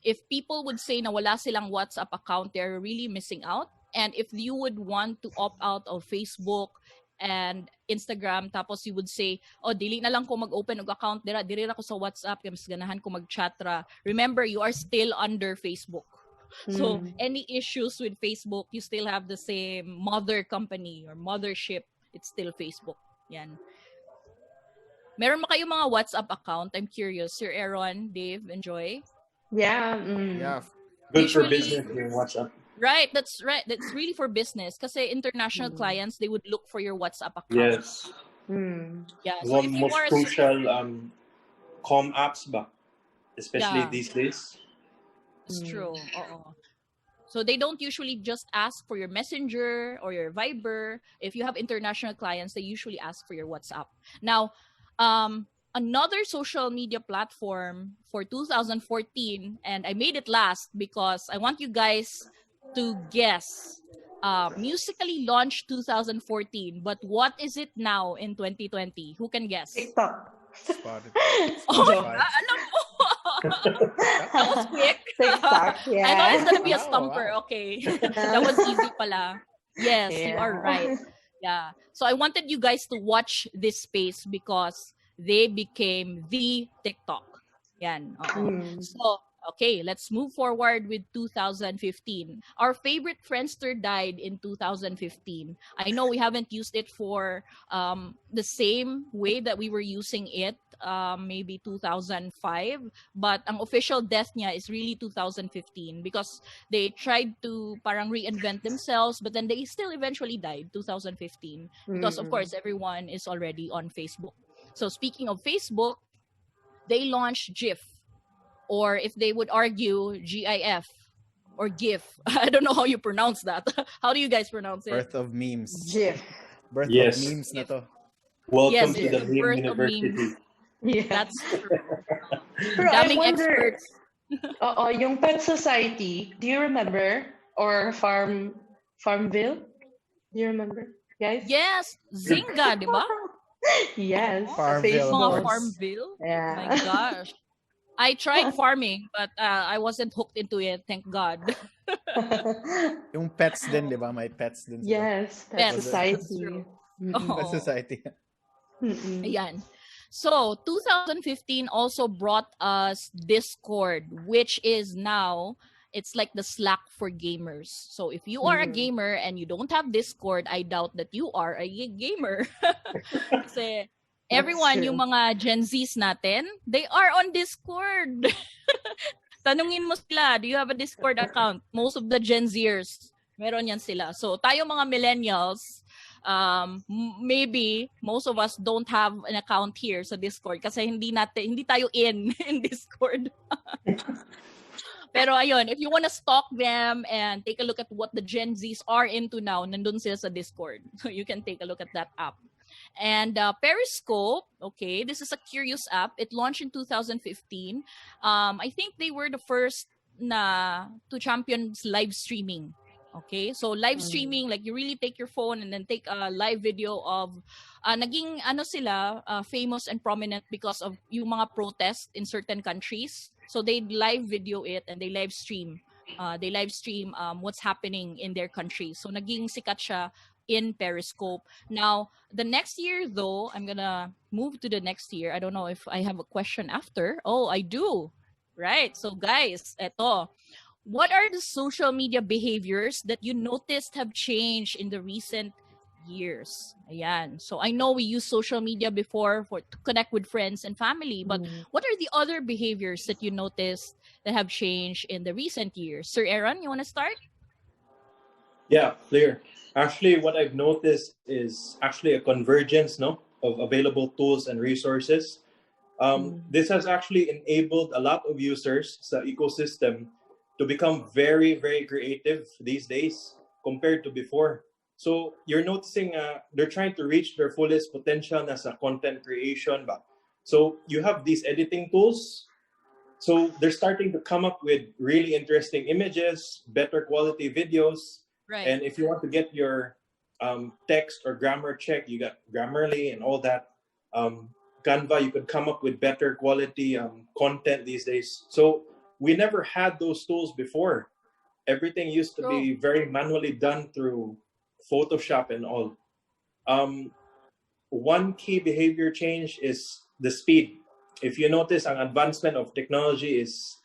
[SPEAKER 1] if people would say na wala silang WhatsApp account, they're really missing out. And if you would want to opt out of Facebook and Instagram, tapos you would say, oh, dili na lang ko mag-open og account dira ako sa WhatsApp, kaya mas ganahan ko mag-chatra. Remember, you are still under Facebook. So any issues with Facebook, you still have the same mother company or mothership. It's still Facebook. Yan. Meron ba kayong mga WhatsApp account? I'm curious. Sir Aaron, Dave, enjoy?
[SPEAKER 4] Yeah.
[SPEAKER 3] Yeah.
[SPEAKER 2] Good for
[SPEAKER 1] Usually-
[SPEAKER 2] business yung WhatsApp.
[SPEAKER 1] Right, that's right. That's really for business. Kasi international clients, they would look for your WhatsApp account.
[SPEAKER 2] Yes.
[SPEAKER 1] Yeah. So
[SPEAKER 2] One
[SPEAKER 1] if you
[SPEAKER 2] most
[SPEAKER 1] are
[SPEAKER 2] crucial com apps ba? Especially
[SPEAKER 1] Yeah.
[SPEAKER 2] these days.
[SPEAKER 1] it's true. Oo. So they don't usually just ask for your Messenger or your Viber. If you have international clients, they usually ask for your WhatsApp. Now, another social media platform for 2014, and I made it last because I want you guys to guess. Musically launched 2014, but what is it now in 2020? Who can guess?
[SPEAKER 4] TikTok.
[SPEAKER 3] Spotted.
[SPEAKER 1] Oh,
[SPEAKER 3] Spotify.
[SPEAKER 1] alam mo. That was quick.
[SPEAKER 4] TikTok,
[SPEAKER 1] I thought it's
[SPEAKER 4] yeah.
[SPEAKER 1] gonna be a
[SPEAKER 3] Oh,
[SPEAKER 1] stumper.
[SPEAKER 3] wow.
[SPEAKER 1] Okay. That was easy pala. Yes, you are
[SPEAKER 4] Yeah.
[SPEAKER 1] right. Yeah. So I wanted you guys to watch this space because they became the TikTok. Yan. So, okay, let's move forward with 2015. Our favorite Friendster died in 2015. I know we haven't used it for the same way that we were using it maybe 2005, but ang official death niya is really 2015 because they tried to parang reinvent themselves, but then they still eventually died 2015 because of course everyone is already on Facebook. So speaking of Facebook, they launched GIF, or if they would argue, GIF or GIF. I don't know how you pronounce that. How do you guys pronounce it?
[SPEAKER 3] Birth of memes.
[SPEAKER 4] GIF.
[SPEAKER 3] Birth
[SPEAKER 2] Yes.
[SPEAKER 3] of memes na to.
[SPEAKER 2] Welcome
[SPEAKER 1] Yes,
[SPEAKER 2] to
[SPEAKER 1] it's
[SPEAKER 2] the
[SPEAKER 1] the
[SPEAKER 2] Meme
[SPEAKER 1] birth of
[SPEAKER 2] University.
[SPEAKER 4] Yeah.
[SPEAKER 1] That's true.
[SPEAKER 4] Pero I
[SPEAKER 1] Daming
[SPEAKER 4] wonder,
[SPEAKER 1] experts.
[SPEAKER 4] yung Pet Society, do you remember? Or Farmville? Do you remember, guys?
[SPEAKER 1] Yes, Zynga, di ba?
[SPEAKER 4] Yes,
[SPEAKER 1] Oh,
[SPEAKER 3] Farmville, of
[SPEAKER 1] mga
[SPEAKER 4] Facebook.
[SPEAKER 3] course.
[SPEAKER 1] Farmville. My
[SPEAKER 4] Yeah.
[SPEAKER 1] gosh. I tried farming, but I wasn't hooked into it, thank God.
[SPEAKER 3] Yung pets din, di ba? May pets din sila.
[SPEAKER 4] Yes, Pet
[SPEAKER 3] Was
[SPEAKER 1] Pets,
[SPEAKER 3] it?
[SPEAKER 1] that's true.
[SPEAKER 4] Society. Mm-mm.
[SPEAKER 3] Pet
[SPEAKER 1] Oh,
[SPEAKER 3] Society.
[SPEAKER 4] Mm-mm.
[SPEAKER 1] ayan. So, 2015 also brought us Discord, which is now, it's like the Slack for gamers. So, if you are a
[SPEAKER 4] Mm.
[SPEAKER 1] gamer and you don't have Discord, I doubt that you are a gamer. Kasi
[SPEAKER 4] That's
[SPEAKER 1] everyone, yung
[SPEAKER 4] true.
[SPEAKER 1] mga Gen Zs natin, they are on Discord. Tanungin mo sila, do you have a Discord account? Most of the Gen Zers, meron yan sila. So, tayo mga millennials, maybe most of us don't have an account here sa Discord kasi hindi tayo in Discord. Pero ayun, if you want to stalk them and take a look at what the Gen Zs are into now, nandun sila sa Discord. So you can take a look at that app. And Periscope, okay, this is a curious app. It launched in 2015. I think they were the first to champion live streaming. Okay, so live
[SPEAKER 4] Mm.
[SPEAKER 1] streaming, like you really take your phone and then take a live video of, naging ano sila, famous and prominent because of yung mga protests in certain countries. So they live video it and they live stream. What's happening in their country. So naging sikat siya in Periscope. Now, the next year though, I'm gonna move to the next year. I don't know if I have a question after. Oh, I do. Right. So guys, eto. What are the social media behaviors that you noticed have changed in the recent years? Ayan. So I know we use social media before to connect with friends and family, but
[SPEAKER 4] Mm.
[SPEAKER 1] what are the other behaviors that you noticed that have changed in the recent years? Sir Aaron, you want to start?
[SPEAKER 2] Yeah, clear. Actually, what I've noticed is actually a convergence, no, of available tools and resources.
[SPEAKER 4] Mm.
[SPEAKER 2] This has actually enabled a lot of users sa ecosystem to become very, very creative these days compared to before. So you're noticing they're trying to reach their fullest potential as a content creation. Ba? So you have these editing tools. So they're starting to come up with really interesting images, better quality videos.
[SPEAKER 1] Right.
[SPEAKER 2] And if you want to get your text or grammar check, you got Grammarly and all that. Canva, you could come up with better quality content these days. So we never had those tools before. Everything used to
[SPEAKER 1] True.
[SPEAKER 2] be very manually done through Photoshop and all. Um, One key behavior change is the speed. If you notice, ang advancement of technology is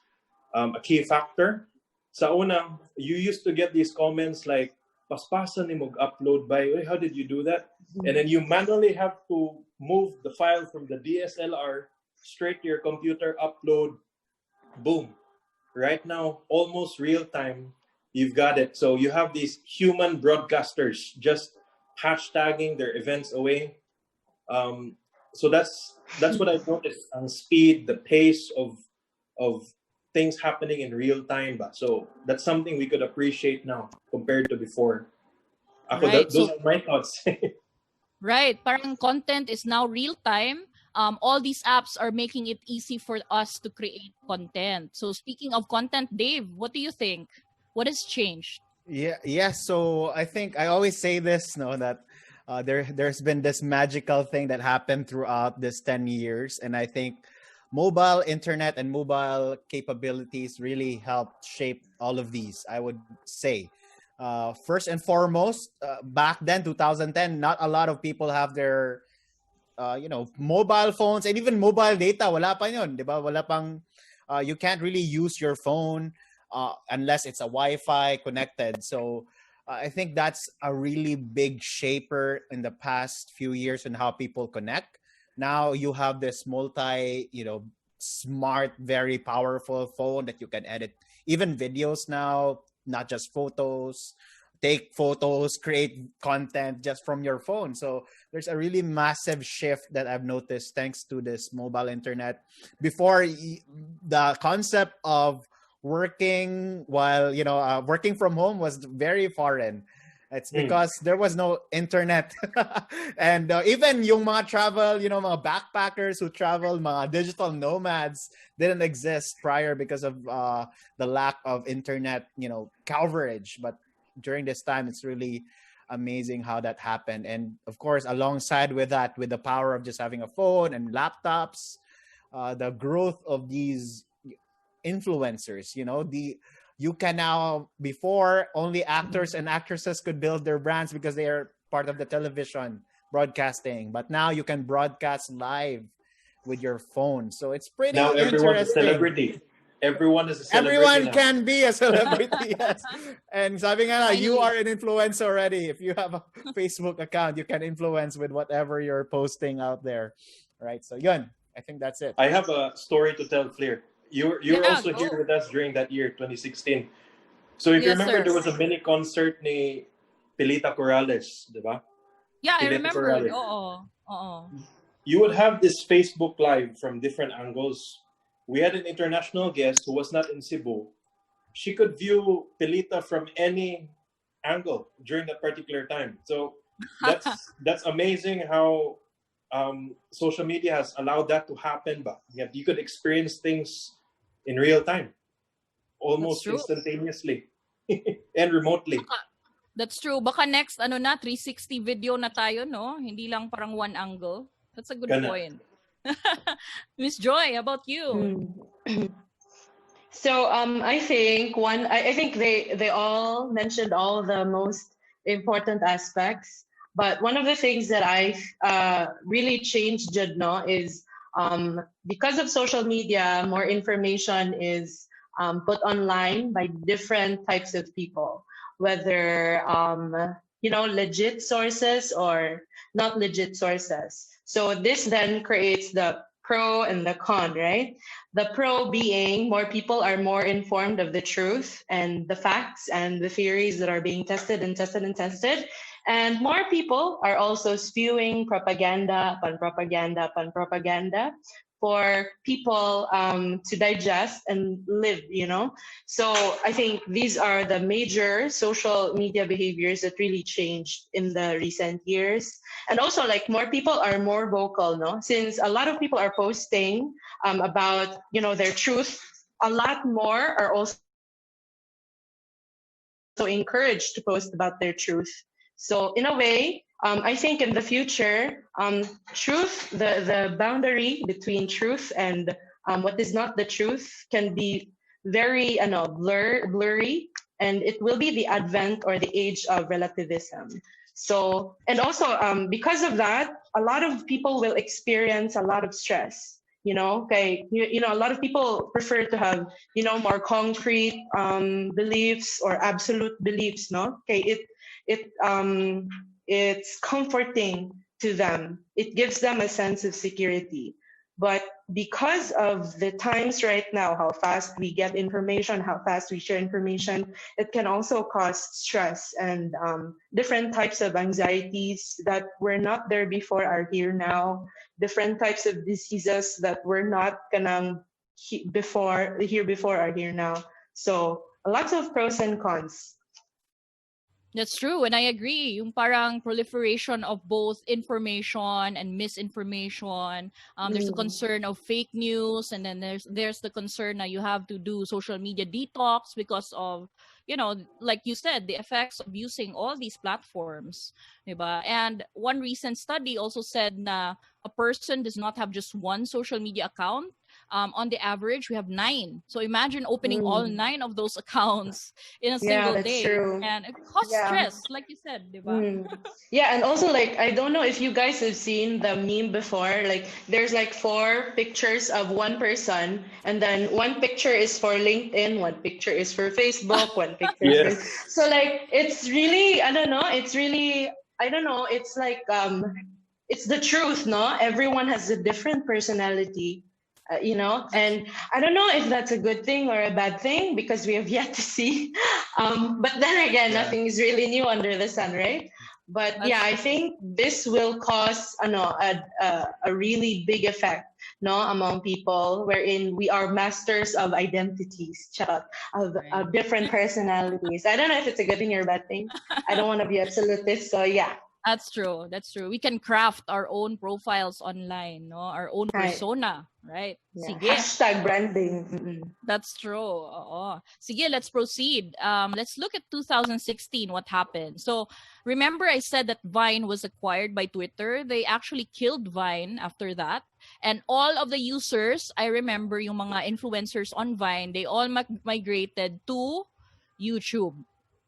[SPEAKER 2] a key factor. Sa una, you used to get these comments like, paspasan ni mag-upload by, how did you do that? And then you manually have to move the file from the DSLR straight to your computer, upload, boom. Right now, almost real time, you've got it. So you have these human broadcasters just hashtagging their events away. So that's what I've noticed on speed, the pace of things happening in real time. Ba? So that's something we could appreciate now compared to before. Ako,
[SPEAKER 1] Right.
[SPEAKER 2] those
[SPEAKER 1] So
[SPEAKER 2] are my thoughts.
[SPEAKER 1] right, parang content is now real time. All these apps are making it easy for us to create content. So speaking of content, Dave, what do you think? What has changed?
[SPEAKER 3] Yeah. So I think I always say this, no, that there's been this magical thing that happened throughout this 10 years, and I think mobile internet and mobile capabilities really helped shape all of these. I would say, first and foremost, back then, 2010, not a lot of people have their mobile phones and even mobile data. Wala pa yun, di ba? Wala pang, you can't really use your phone unless it's a Wi-Fi connected. So I think that's a really big shaper in the past few years in how people connect. Now you have this smart, very powerful phone that you can edit even videos now, not just photos. Take photos, create content just from your phone. So there's a really massive shift that I've noticed thanks to this mobile internet. Before, the concept of working from home was very foreign. It's because there was no internet. And even yung mga travel, mga backpackers who travel, mga digital nomads didn't exist prior because of the lack of internet, coverage. But during this time, it's really amazing how that happened. And of course, alongside with that, with the power of just having a phone and laptops, the growth of these influencers, you can now, before only actors and actresses could build their brands because they are part of the television broadcasting, but now you can broadcast live with your phone. So it's pretty
[SPEAKER 2] Now everyone's a
[SPEAKER 3] interesting.
[SPEAKER 2] celebrity. Everyone is a celebrity
[SPEAKER 3] Everyone
[SPEAKER 2] now.
[SPEAKER 3] can be a celebrity, yes. And sabi nga na, you
[SPEAKER 1] Finally.
[SPEAKER 3] are an influencer already. If you have a Facebook account, you can influence with whatever you're posting out there. Right? So yun, I think that's it.
[SPEAKER 2] I have a story to tell, Flair. You were
[SPEAKER 1] Yeah,
[SPEAKER 2] also here
[SPEAKER 1] go.
[SPEAKER 2] with us during that year, 2016. So if you
[SPEAKER 1] Yes,
[SPEAKER 2] remember,
[SPEAKER 1] sir.
[SPEAKER 2] there was a mini concert ni Pilita Corrales, di ba?
[SPEAKER 1] Yeah, I
[SPEAKER 2] Pilita
[SPEAKER 1] remembered.
[SPEAKER 2] Corrales.
[SPEAKER 1] Oo.
[SPEAKER 2] You would have this Facebook Live from different angles. We had an international guest who was not in Cebu. She could view Pilita from any angle during that particular time. So that's amazing how social media has allowed that to happen. But yeah, you could experience things in real time,
[SPEAKER 1] That's
[SPEAKER 2] almost
[SPEAKER 1] true.
[SPEAKER 2] instantaneously, and remotely.
[SPEAKER 1] That's true. Baka next, 360 video na tayo, no? Hindi lang parang one angle. That's a good
[SPEAKER 2] Kana.
[SPEAKER 1] point. Miss Joy, how about you?
[SPEAKER 4] So I think I think they all mentioned all the most important aspects, but one of the things that I really changed Jadno is because of social media, more information is put online by different types of people, whether legit sources or not legit sources. So this then creates the pro and the con, right? The pro being more people are more informed of the truth and the facts and the theories that are being tested and tested and tested. And more people are also spewing propaganda upon propaganda upon propaganda for people to digest and live. So I think these are the major social media behaviors that really changed in the recent years. And also, like, more people are more vocal, no? Since a lot of people are posting about their truth, a lot more are also encouraged to post about their truth. So in a way, I think in the future, truth, the boundary between truth and what is not the truth can be very blurry, and it will be the advent or the age of relativism. So, and also because of that, a lot of people will experience a lot of stress. Okay, a lot of people prefer to have more concrete beliefs or absolute beliefs. No, okay, it's comforting to them. It gives them a sense of security. But because of the times right now, how fast we get information, how fast we share information, it can also cause stress and different types of anxieties that were not there before are here now. Different types of diseases that were not here before are here now. So lots of pros and cons.
[SPEAKER 1] That's true, and I agree. Yung parang proliferation of both information and misinformation. There's a concern of fake news, and then there's the concern that you have to do social media detox because of, like you said, the effects of using all these platforms, diba? And one recent study also said na a person does not have just one social media account. On the average, we have 9. So imagine opening all 9 of those accounts in a
[SPEAKER 4] Yeah,
[SPEAKER 1] single
[SPEAKER 4] that's
[SPEAKER 1] day,
[SPEAKER 4] true.
[SPEAKER 1] and it causes
[SPEAKER 4] Yeah.
[SPEAKER 1] stress, like you said, diba?
[SPEAKER 4] Yeah, and also, like, I don't know if you guys have seen the meme before. Like, there's like 4 pictures of one person, and then one picture is for LinkedIn, one picture is for Facebook, one picture is for.
[SPEAKER 2] Yes.
[SPEAKER 4] So like, it's really, I don't know. It's really, I don't know. It's like it's the truth, no? Everyone has a different personality. And I don't know if that's a good thing or a bad thing because we have yet to see. But then again,
[SPEAKER 3] Yeah.
[SPEAKER 4] nothing is really new under the sun, right? But
[SPEAKER 1] That's
[SPEAKER 4] yeah, I think this will cause a really big effect, no, among people, wherein we are masters of identities, charot, of
[SPEAKER 1] right.
[SPEAKER 4] different personalities. I don't know if it's a good thing or a bad thing. I don't want to be absolutist, so yeah.
[SPEAKER 1] That's true. That's true. We can craft our own profiles online, no? Our own
[SPEAKER 4] Right.
[SPEAKER 1] persona, right?
[SPEAKER 4] Yeah.
[SPEAKER 1] Sige.
[SPEAKER 4] Hashtag branding. Mm-mm.
[SPEAKER 1] That's true. Oo. Sige, let's proceed. Let's look at 2016, what happened. So, remember I said that Vine was acquired by Twitter. They actually killed Vine after that. And all of the users, I remember yung mga influencers on Vine, they all migrated to YouTube.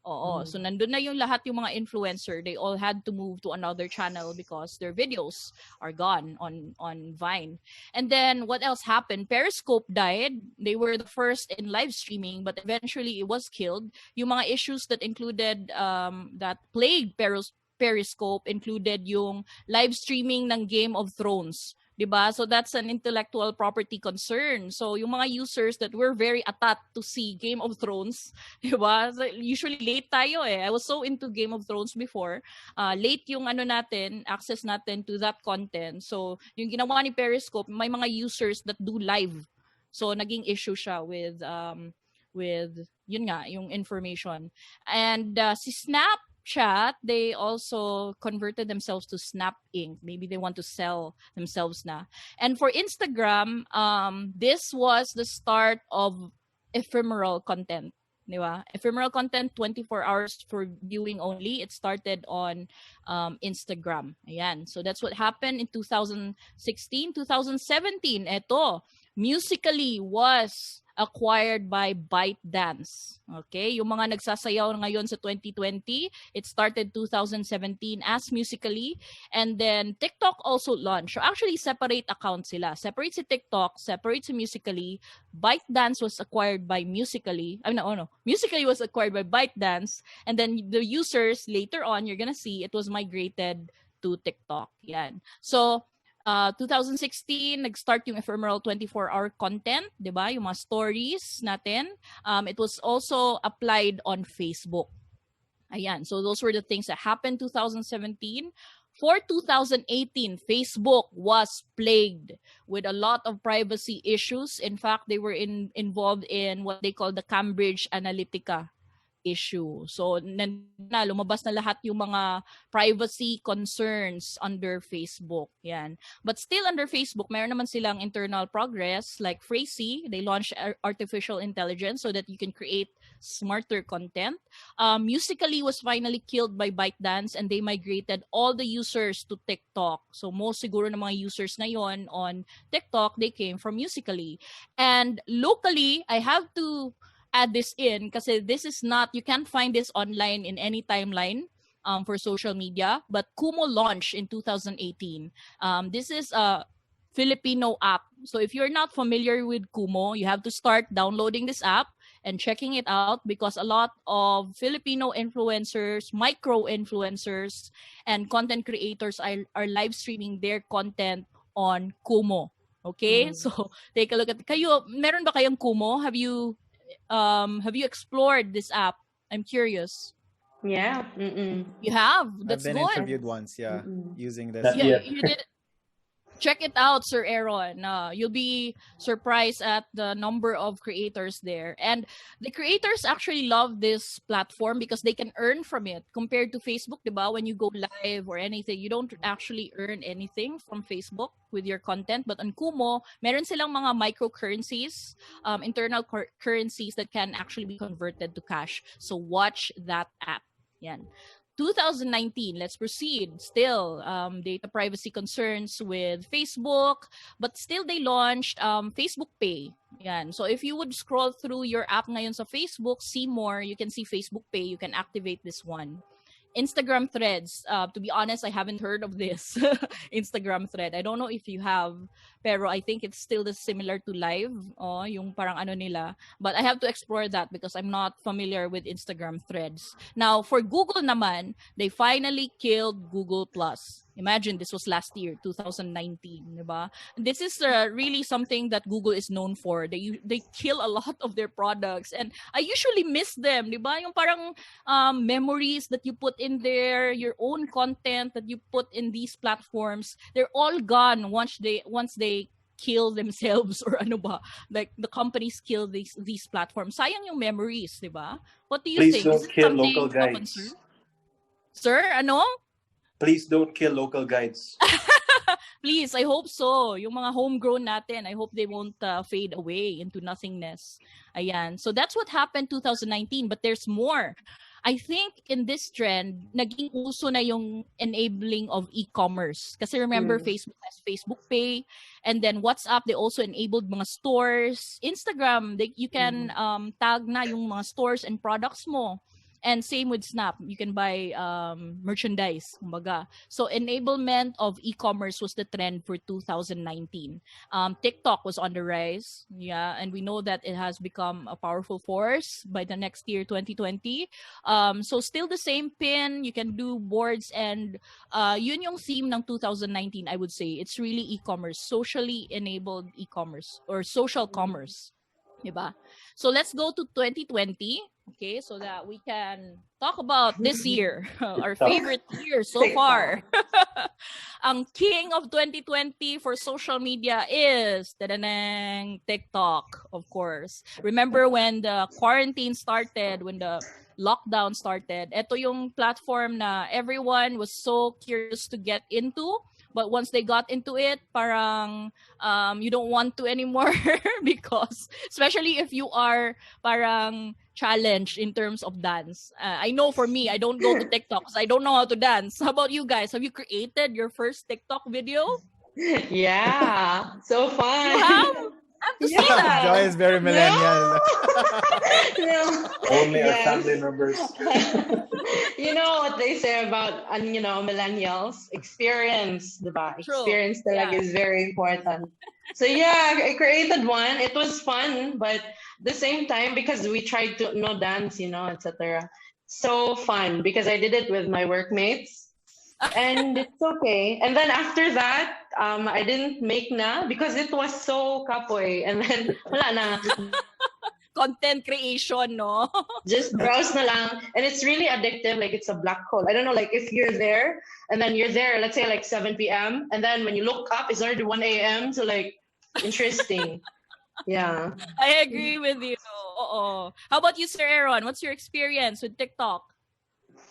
[SPEAKER 1] Oo. So, nandun na yung lahat yung mga influencer. They all had to move to another channel because their videos are gone on Vine. And then what else happened? Periscope died. They were the first in live streaming, but eventually it was killed. Yung mga issues that included that plagued Periscope included yung live streaming ng Game of Thrones. Diba? So that's an intellectual property concern. So yung mga users that were very attached to see Game of Thrones, diba? So usually late tayo eh. I was so into Game of Thrones before. Late yung access natin to that content. So yung ginawa ni Periscope, may mga users that do live. So naging issue siya with yun nga, yung information. And si Snapchat, they also converted themselves to Snap Inc. Maybe they want to sell themselves na. And for Instagram, this was the start of ephemeral content. Diba? Ephemeral content, 24 hours for viewing only. It started on Instagram. Ayan. So that's what happened in 2016. 2017, eto, Musical.ly was acquired by ByteDance. Okay? Yung mga nagsasayaw ngayon sa 2020, it started 2017 as Musical.ly. And then TikTok also launched. So actually, separate accounts sila. Separate si TikTok, separate si Musical.ly. ByteDance was acquired by Musical.ly. Musical.ly was acquired by ByteDance. And then the users, later on, you're gonna see, it was migrated to TikTok. Yan. So, 2016, nag-start yung ephemeral 24-hour content, di ba? Yung mga stories natin. It was also applied on Facebook. Ayan. So those were the things that happened 2017. For 2018, Facebook was plagued with a lot of privacy issues. In fact, they were involved in what they call the Cambridge Analytica issue. So, lumabas na lahat yung mga privacy concerns under Facebook. Yan. But still under Facebook, meron naman silang internal progress like Phrasee. They launched artificial intelligence so that you can create smarter content. Musical.ly was finally killed by ByteDance and they migrated all the users to TikTok. So, most siguro ng mga users ngayon on TikTok, they came from Musical.ly. And locally, I have to add this in kasi this is not, you can't find this online in any timeline for social media, but Kumu launched in 2018. This is a Filipino app. So if you're not familiar with Kumu, you have to start downloading this app and checking it out because a lot of Filipino influencers, micro-influencers, and content creators are live streaming their content on Kumu. Okay? So take a look at, meron ba kayong Kumu? Have you explored this app? I'm curious.
[SPEAKER 4] Yeah.
[SPEAKER 1] You have? That's
[SPEAKER 3] I've been
[SPEAKER 1] good.
[SPEAKER 3] interviewed once, using this.
[SPEAKER 2] Yeah.
[SPEAKER 1] You did. Check it out, Sir Aaron. You'll be surprised at the number of creators there. And the creators actually love this platform because they can earn from it. Compared to Facebook, diba? When you go live or anything, you don't actually earn anything from Facebook with your content. But on Kumu, meron silang mga microcurrencies, internal currencies that can actually be converted to cash. So watch that app. Yan. 2019, let's proceed. Still, data privacy concerns with Facebook, but still they launched Facebook Pay. Yan. So if you would scroll through your app ngayon sa Facebook, see more, you can see Facebook Pay. You can activate this one. Instagram Threads. To be honest, I haven't heard of this Instagram thread. I don't know if you have, pero I think it's still similar to Live, yung parang ano nila. But I have to explore that because I'm not familiar with Instagram Threads. Now, for Google naman, they finally killed Google Plus. Imagine this was last year, 2019, diba? This is really something that Google is known for. They kill a lot of their products, and I usually miss them, diba? Yung parang memories that you put in there, your own content that you put in these platforms, they're all gone once they kill themselves or ano ba, like the companies kill these platforms. Sayang yung memories, diba? What do you
[SPEAKER 2] Please
[SPEAKER 1] think?
[SPEAKER 2] don't
[SPEAKER 1] Is it
[SPEAKER 2] kill
[SPEAKER 1] something
[SPEAKER 2] local
[SPEAKER 1] to
[SPEAKER 2] guides.
[SPEAKER 1] concern? Sir, ano?
[SPEAKER 2] Please don't kill local guides.
[SPEAKER 1] Please, I hope so. Yung mga homegrown natin, I hope they won't fade away into nothingness. Ayan. So that's what happened 2019, but there's more. I think in this trend, naging uso na yung enabling of e-commerce. Kasi remember, Facebook has Facebook Pay, and then WhatsApp, they also enabled mga stores. Instagram, you can tag na yung mga stores and products mo. And same with Snap, you can buy merchandise, kumbaga. So enablement of e-commerce was the trend for 2019. TikTok was on the rise, yeah, and we know that it has become a powerful force by the next year, 2020. So still the same pin, you can do boards, and yun yung theme ng 2019, I would say. It's really e-commerce, socially enabled e-commerce or social commerce. Diba? So let's go to 2020, okay, so that we can talk about this year, our favorite year so far. Ang king of 2020 for social media is TikTok, of course. Remember when the quarantine started, when the lockdown started, ito yung platform na everyone was so curious to get into. But once they got into it, parang you don't want to anymore because, especially if you are parang challenged in terms of dance. I know for me, I don't go to TikTok because I don't know how to dance. How about you guys? Have you created your first TikTok video?
[SPEAKER 4] Yeah, so fun.
[SPEAKER 1] You have? I have to see that.
[SPEAKER 3] Joy is very millennial.
[SPEAKER 4] No.
[SPEAKER 2] Only our
[SPEAKER 4] Yes.
[SPEAKER 2] family members.
[SPEAKER 4] You know what they say about millennials? Experience, diba?
[SPEAKER 1] True.
[SPEAKER 4] Experience talaga
[SPEAKER 1] Yeah.
[SPEAKER 4] is very important. So yeah, I created one. It was fun, but at the same time, because we tried to dance, etc. So fun because I did it with my workmates. And it's okay. And then after that, I didn't make na because it was so kapoy. And then wala na.
[SPEAKER 1] Content creation, no?
[SPEAKER 4] Just browse na lang. And it's really addictive. Like it's a black hole. I don't know, like if you're there and then you're there, let's say like 7 p.m. And then when you look up, it's already 1 a.m. So like, interesting. Yeah.
[SPEAKER 1] I agree with you. Oo. How about you, Sir Aaron? What's your experience with TikTok?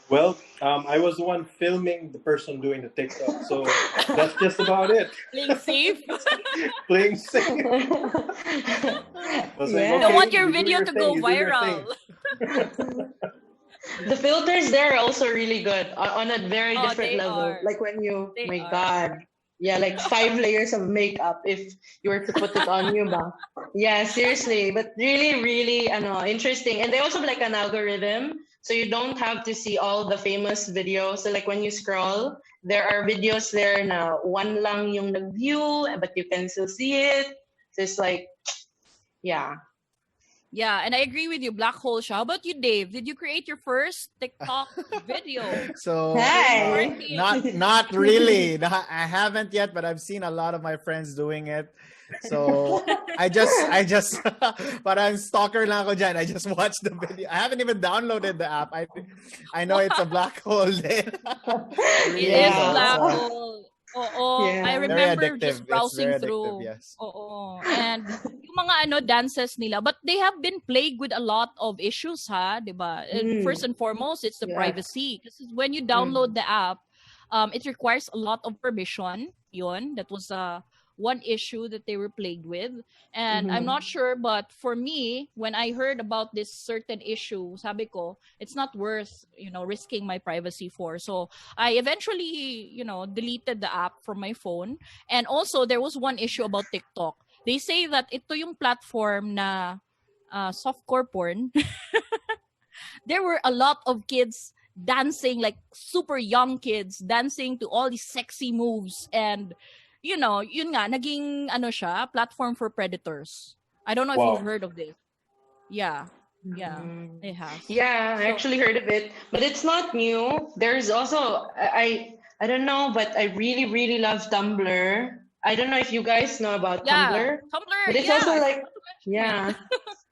[SPEAKER 2] Well, I was the one filming the person doing the TikTok, so that's just about it.
[SPEAKER 1] Playing safe?
[SPEAKER 2] Playing safe. Was like,
[SPEAKER 4] Yeah.
[SPEAKER 1] You don't want
[SPEAKER 2] okay,
[SPEAKER 1] your
[SPEAKER 2] you do
[SPEAKER 1] video
[SPEAKER 2] your
[SPEAKER 1] to
[SPEAKER 2] thing,
[SPEAKER 1] go
[SPEAKER 2] you do your
[SPEAKER 1] viral.
[SPEAKER 2] thing.
[SPEAKER 4] The filters there are also really good on a very
[SPEAKER 1] Oh,
[SPEAKER 4] different
[SPEAKER 1] they
[SPEAKER 4] level.
[SPEAKER 1] are.
[SPEAKER 4] Like when you,
[SPEAKER 1] They
[SPEAKER 4] my
[SPEAKER 1] are.
[SPEAKER 4] God. Yeah, like 5 layers of makeup if you were to put it on you ba. Yeah, seriously. But really, really interesting. And they also have like an algorithm. So you don't have to see all the famous videos. So like when you scroll, there are videos there na one lang yung nag-view, but you can still see it. So it's like, yeah.
[SPEAKER 1] Yeah, and I agree with you. Black hole siya. How about you, Dave? Did you create your first TikTok video?
[SPEAKER 3] So
[SPEAKER 4] Hey.
[SPEAKER 3] not really. I haven't yet, but I've seen a lot of my friends doing it. So I just parang stalker lang ako dyan. I just watched the video. I haven't even downloaded the app. I know it's a black hole then.
[SPEAKER 1] It
[SPEAKER 4] Yeah.
[SPEAKER 1] is
[SPEAKER 3] So
[SPEAKER 1] black
[SPEAKER 3] it's,
[SPEAKER 1] hole. Oo.
[SPEAKER 4] Yeah.
[SPEAKER 1] I
[SPEAKER 3] very
[SPEAKER 1] remember
[SPEAKER 3] addictive.
[SPEAKER 1] just
[SPEAKER 3] It's
[SPEAKER 1] browsing
[SPEAKER 3] very
[SPEAKER 1] through.
[SPEAKER 3] addictive, yes.
[SPEAKER 1] Oo. And yung mga dances nila, but they have been plagued with a lot of issues, ha, 'di ba? And first and foremost, it's the
[SPEAKER 4] Yeah.
[SPEAKER 1] privacy. Because when you download the app, it requires a lot of permission. Yun, that was one issue that they were plagued with. And I'm not sure, but for me, when I heard about this certain issue, sabi ko, it's not worth, risking my privacy for. So I eventually, deleted the app from my phone. And also, there was one issue about TikTok. They say that ito yung platform na softcore porn. There were a lot of kids dancing, like super young kids dancing to all these sexy moves, and yun nga, naging siya, platform for predators. I don't know if
[SPEAKER 2] Wow.
[SPEAKER 1] you've heard of this. Yeah, it has.
[SPEAKER 4] Yeah, I actually heard of it, but it's not new. There's also I don't know, but I really really love Tumblr. I don't know if you guys know about Tumblr,
[SPEAKER 1] Tumblr,
[SPEAKER 4] but it's
[SPEAKER 1] yeah.
[SPEAKER 4] also like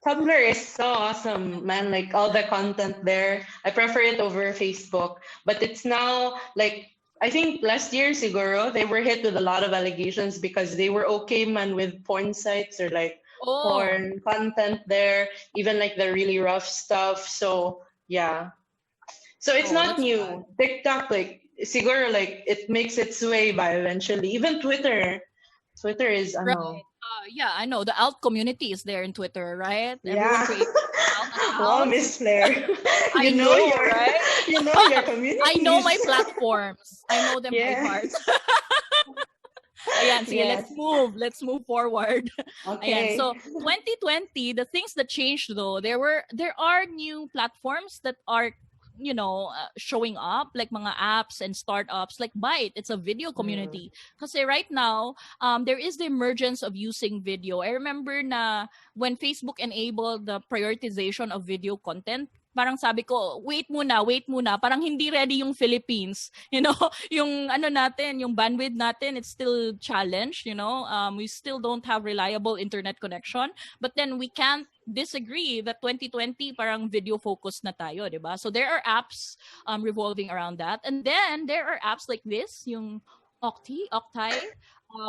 [SPEAKER 4] Tumblr is so awesome, man. Like all the content there, I prefer it over Facebook. But it's now like I think last year, siguro, they were hit with a lot of allegations because they were okay, man, with porn sites or like porn content there, even like the really rough stuff. So yeah. So it's not
[SPEAKER 1] that's
[SPEAKER 4] new. TikTok, like siguro like it makes its way by eventually. Even Twitter. Twitter is
[SPEAKER 1] Right.
[SPEAKER 4] ano.
[SPEAKER 1] Yeah, I know. The alt community is there in Twitter, right? Everyone
[SPEAKER 4] Yeah.
[SPEAKER 1] creates alt
[SPEAKER 4] Wow,
[SPEAKER 1] accounts.
[SPEAKER 4] Miss Flair.
[SPEAKER 1] I
[SPEAKER 4] you know
[SPEAKER 1] know,
[SPEAKER 4] your
[SPEAKER 1] right?
[SPEAKER 4] you know your
[SPEAKER 1] I know
[SPEAKER 4] communities.
[SPEAKER 1] my platforms. I know them by
[SPEAKER 4] yeah.
[SPEAKER 1] heart. Ayan, sige, let's
[SPEAKER 4] Yes.
[SPEAKER 1] move. Let's move forward. Ayan,
[SPEAKER 4] Okay.
[SPEAKER 1] so 2020, the things that changed though, there are new platforms that are showing up like mga apps and startups like Byte. It's a video
[SPEAKER 4] Mm.
[SPEAKER 1] community. Kasi right now, there is the emergence of using video. I remember na when Facebook enabled the prioritization of video content, parang sabi ko, wait muna. Parang hindi ready yung Philippines. Yung ano natin, yung bandwidth natin, it's still challenged. We still don't have reliable internet connection. But then we can't disagree that 2020 parang video focused na tayo, 'di ba? So there are apps revolving around that. And then there are apps like this, yung Octai,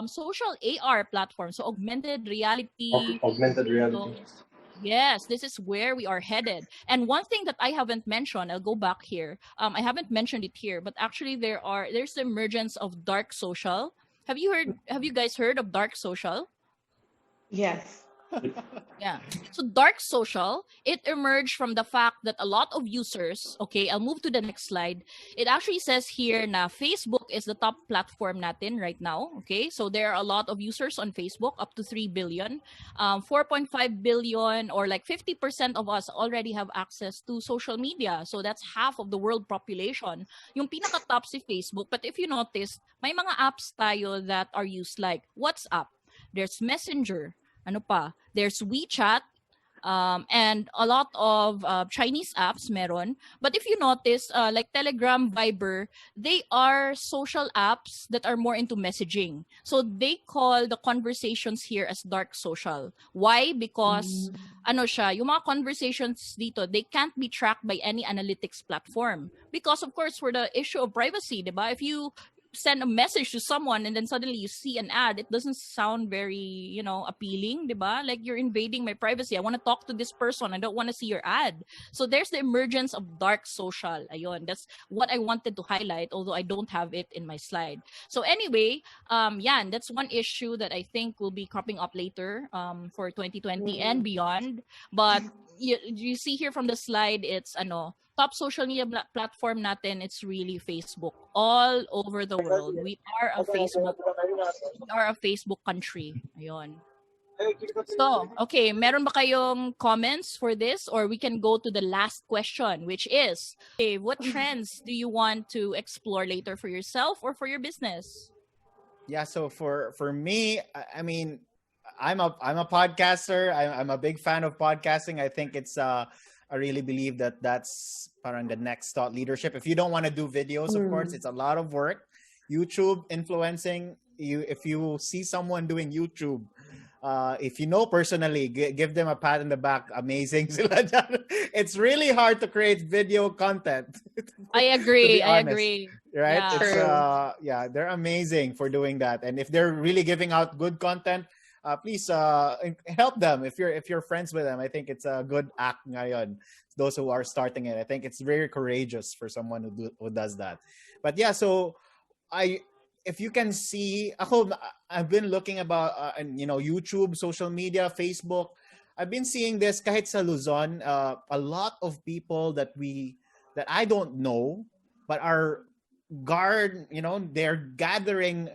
[SPEAKER 1] social AR platform, so augmented reality.
[SPEAKER 2] Augmented reality.
[SPEAKER 1] So yes, this is where we are headed. And one thing that I haven't mentioned, I'll go back here. I haven't mentioned it here, but actually there's the emergence of dark social. Have you guys heard of dark social?
[SPEAKER 4] Yes.
[SPEAKER 1] Yeah. So dark social, it emerged from the fact that a lot of users, okay, I'll move to the next slide. It actually says here na Facebook is the top platform natin right now, okay? So there are a lot of users on Facebook, up to 3 billion. 4.5 billion or like 50% of us already have access to social media. So that's half of the world population. Yung pinaka-top si Facebook, but if you notice, may mga apps tayo that are used like WhatsApp, there's Messenger, ano pa? There's WeChat, and a lot of Chinese apps meron. But if you notice, like Telegram, Viber, they are social apps that are more into messaging. So they call the conversations here as dark social. Why? Because ano siya, yung mga conversations dito, they can't be tracked by any analytics platform. Because of course, for the issue of privacy, diba? If you send a message to someone and then suddenly you see an ad, it doesn't sound very, appealing, diba? Like you're invading my privacy. I want to talk to this person. I don't want to see your ad. So there's the emergence of dark social. Ayun, that's what I wanted to highlight, although I don't have it in my slide. So anyway, and that's one issue that I think will be cropping up later for 2020 and beyond. But you see here from the slide, it's top social media platform natin, it's really Facebook. All over the world, we are a Facebook country. Ayun. So, okay, meron ba kayong comments for this, or we can go to the last question, which is, okay, what trends do you want to explore later for yourself or for your business?
[SPEAKER 3] Yeah, so for me, I mean, I'm a podcaster. I'm a big fan of podcasting. I think it's I really believe that that's parang the next thought leadership. If you don't want to do videos, of course, it's a lot of work. YouTube influencing, if you see someone doing YouTube, if you know personally, give them a pat in the back. Amazing. It's really hard to create video content.
[SPEAKER 1] I
[SPEAKER 3] To
[SPEAKER 1] agree.
[SPEAKER 3] be
[SPEAKER 1] I
[SPEAKER 3] honest,
[SPEAKER 1] agree.
[SPEAKER 3] right?
[SPEAKER 1] Yeah.
[SPEAKER 3] It's
[SPEAKER 4] True.
[SPEAKER 3] they're amazing for doing that. And if they're really giving out good content, please help them if you're friends with them. I think it's a good act ngayon. Those who are starting it, I think it's very courageous for someone who does that. But yeah, so if you can see, I've been looking about YouTube, social media, Facebook. I've been seeing this kahit sa Luzon, a lot of people that I don't know but are they're gathering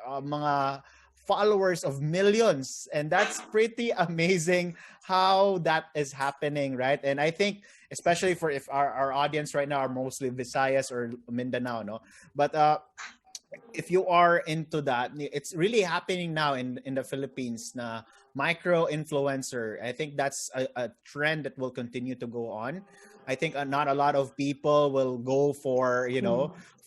[SPEAKER 3] mga followers of millions, and that's pretty amazing how that is happening, right? And I think especially for if our audience right now are mostly Visayas or Mindanao, no, but if you are into that, it's really happening now in the Philippines na micro influencer. I think that's a trend that will continue to go on. I think not a lot of people will go for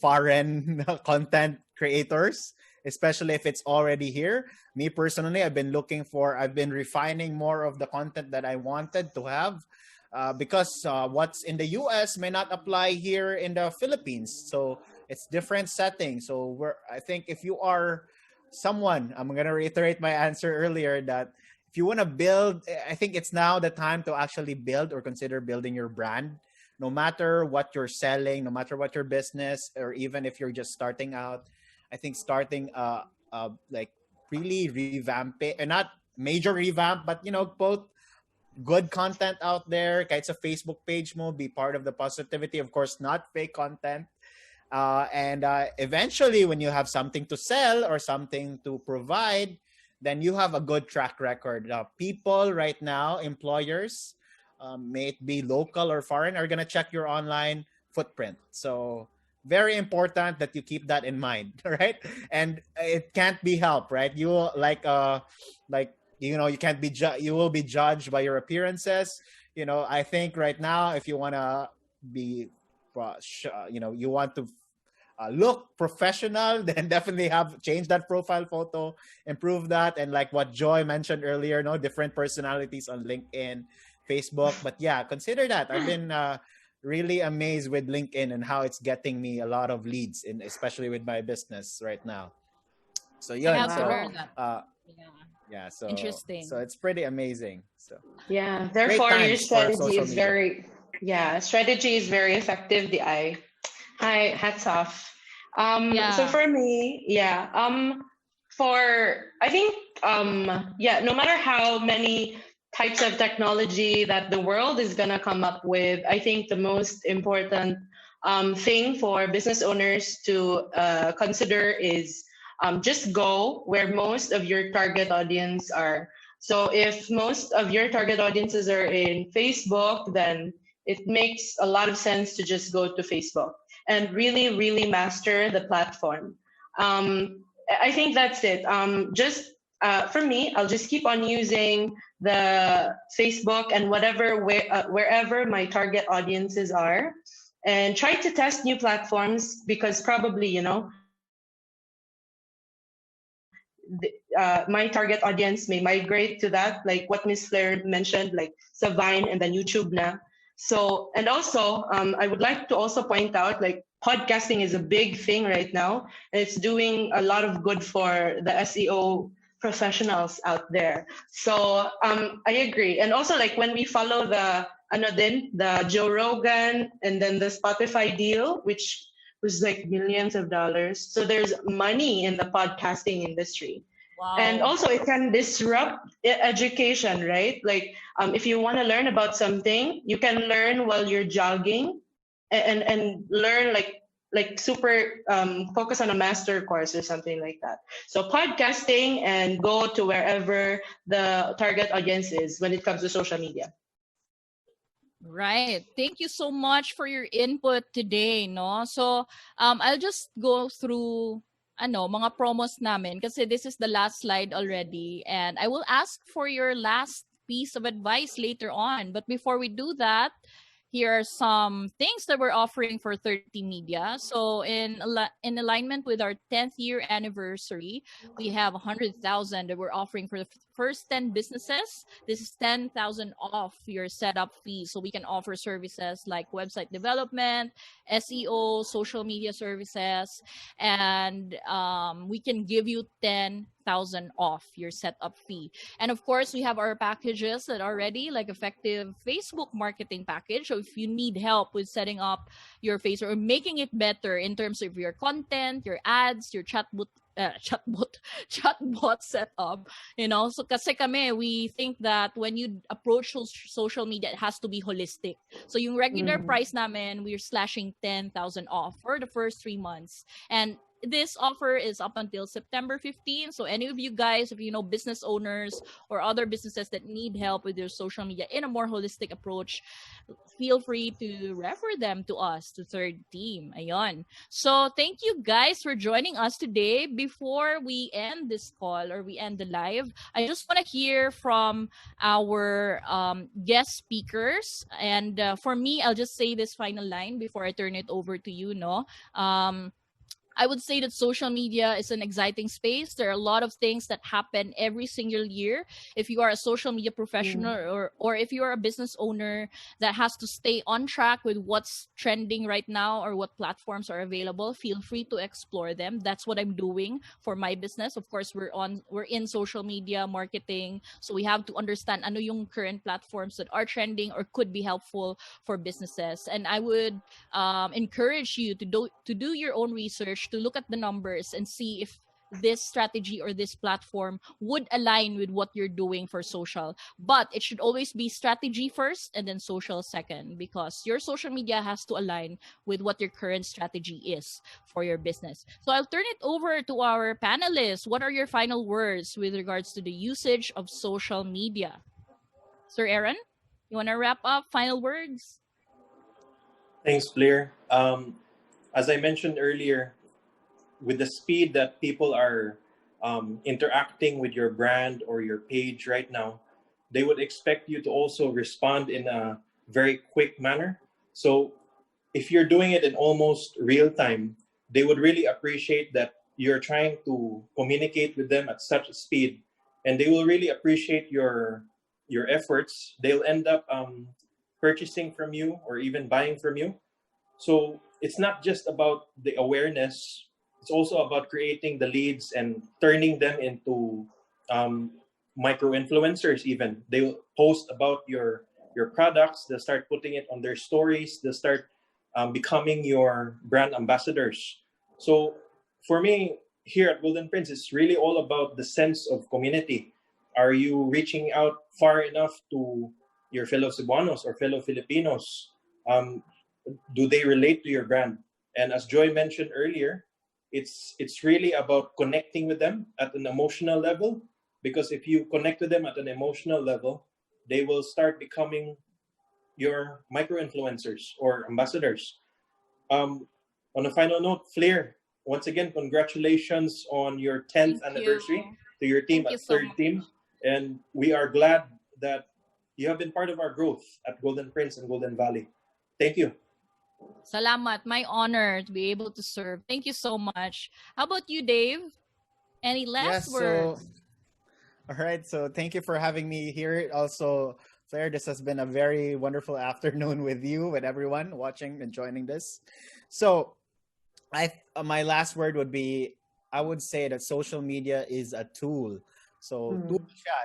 [SPEAKER 3] foreign content creators, especially if it's already here. Me personally, I've been refining more of the content that I wanted to have, because what's in the US may not apply here in the Philippines. So it's different settings. So I think if you are someone, I'm going to reiterate my answer earlier that if you want to build, I think it's now the time to actually build or consider building your brand. no matter what you're selling, no matter what your business, or even if you're just starting out, I think starting like really revamp it, and not major revamp, but both good content out there, kahit sa Facebook page mo, be part of the positivity, of course, not fake content. And eventually, when you have something to sell or something to provide, then you have a good track record. People right now, employers, may it be local or foreign, are going to check your online footprint. So very important that you keep that in mind, right? And it can't be helped, right? You will like you can't be you will be judged by your appearances. I think right now, if you want to be you want to look professional, then definitely have change that profile photo, improve that, and like what Joy mentioned earlier, no different personalities on LinkedIn, Facebook. But yeah, consider that. I've been really amazed with LinkedIn and how it's getting me a lot of leads, in especially with my business right now. So
[SPEAKER 1] I
[SPEAKER 3] yeah,
[SPEAKER 1] have to
[SPEAKER 3] so
[SPEAKER 1] learn
[SPEAKER 4] Wow.
[SPEAKER 1] that.
[SPEAKER 3] uh,
[SPEAKER 1] Yeah.
[SPEAKER 3] yeah, so
[SPEAKER 1] Interesting.
[SPEAKER 3] it's pretty amazing. So
[SPEAKER 4] Yeah.
[SPEAKER 3] great
[SPEAKER 4] Therefore, your
[SPEAKER 3] times for
[SPEAKER 4] strategy
[SPEAKER 3] social
[SPEAKER 4] is
[SPEAKER 3] media.
[SPEAKER 4] very, yeah, strategy is very effective. The eye. Hi, hats off. So
[SPEAKER 1] Yeah.
[SPEAKER 4] for me, yeah. For I think, yeah. No matter how many types of technology that the world is gonna come up with, I think the most important thing for business owners to consider is just go where most of your target audience are. So if most of your target audiences are in Facebook, then it makes a lot of sense to just go to Facebook and really, really master the platform. I think that's it. Just for me, I'll just keep on using the Facebook and wherever my target audiences are, and try to test new platforms because probably my target audience may migrate to that, like what Miss Flair mentioned, like Savine and then YouTube na. So, and also, I would like to also point out, like podcasting is a big thing right now, and it's doing a lot of good for the SEO professionals out there. So, I agree. And also, like when we follow the Joe Rogan and then the Spotify deal, which was like millions of dollars. So there's money in the podcasting industry. And
[SPEAKER 1] Wow.
[SPEAKER 4] also, it can disrupt education, right? Like, if you want to learn about something, you can learn while you're jogging, and learn like super focus on a master course or something like that. So podcasting, and go to wherever the target audience is when it comes to social media.
[SPEAKER 1] Right. Thank you so much for your input today, no? So, I'll just go through mga promos namin kasi this is the last slide already, and I will ask for your last piece of advice later on. But before we do that, here are some things that we're offering for 30 Media. So in alignment with our 10th year anniversary, we have 100,000 that we're offering for the first 10 businesses. This is 10,000 off your setup fee. So we can offer services like website development, SEO, social media services, and we can give you 10,000 off your setup fee. And of course, we have our packages that are ready, like effective Facebook marketing package. So if you need help with setting up your face or making it better in terms of your content, your ads, your chatbot chatbot setup, so kasi kami, we think that when you approach social media, it has to be holistic. So yung regular
[SPEAKER 4] Mhm.
[SPEAKER 1] price namin, we're slashing 10,000 off for the first 3 months. And this offer is up until September 15th. So any of you guys, if you know business owners or other businesses that need help with their social media in a more holistic approach, feel free to refer them to us, to Third Team. Ayon. So thank you guys for joining us today. Before we end this call or we end the live, I just want to hear from our guest speakers. And for me, I'll just say this final line before I turn it over to you, no? I would say that social media is an exciting space. There are a lot of things that happen every single year. If you are a social media professional,
[SPEAKER 4] Mm.
[SPEAKER 1] or if you are a business owner that has to stay on track with what's trending right now or what platforms are available, feel free to explore them. That's what I'm doing for my business. Of course, we're in social media marketing, so we have to understand ano yung current platforms that are trending or could be helpful for businesses. And I would encourage you to do your own research, to look at the numbers and see if this strategy or this platform would align with what you're doing for social. But it should always be strategy first and then social second, because your social media has to align with what your current strategy is for your business. So I'll turn it over to our panelists. What are your final words with regards to the usage of social media? Sir Aaron, you want to wrap up? Final words?
[SPEAKER 2] Thanks, Blair. As I mentioned earlier, with the speed that people are interacting with your brand or your page right now, they would expect you to also respond in a very quick manner. So if you're doing it in almost real time, they would really appreciate that you're trying to communicate with them at such a speed, and they will really appreciate your efforts. They'll end up purchasing from you or even buying from you. So it's not just about the awareness, it's also about creating the leads and turning them into um, micro influencers. Even they'll post about your products, they'll start putting it on their stories, they'll start becoming your brand ambassadors. So for me, here at Golden Prince, it's really all about the sense of community. Are you reaching out far enough to your fellow Cebuanos or fellow Filipinos? Um, do they relate to your brand? And as Joy mentioned earlier, it's really about connecting with them at an emotional level, because if you connect with them at an emotional level, they will start becoming your micro influencers or ambassadors. um, on a final note, Flair, once again, congratulations on your 10th
[SPEAKER 1] Thank you.
[SPEAKER 2] anniversary to your team
[SPEAKER 1] Thank you
[SPEAKER 2] at
[SPEAKER 1] so
[SPEAKER 2] Third
[SPEAKER 1] much.
[SPEAKER 2] Team. And we are glad that you have been part of our growth at Golden Prince and Golden Valley. Thank you.
[SPEAKER 1] Salamat. My honor to be able to serve. Thank you so much. How about you, Dave? Any last
[SPEAKER 3] Yes, so
[SPEAKER 1] words?
[SPEAKER 3] all right, so thank you for having me here. Also, Claire, this has been a very wonderful afternoon with you, with everyone watching and joining this. So, my last word would be, I would say that social media is a tool. So, tool
[SPEAKER 4] Mm.
[SPEAKER 3] siya.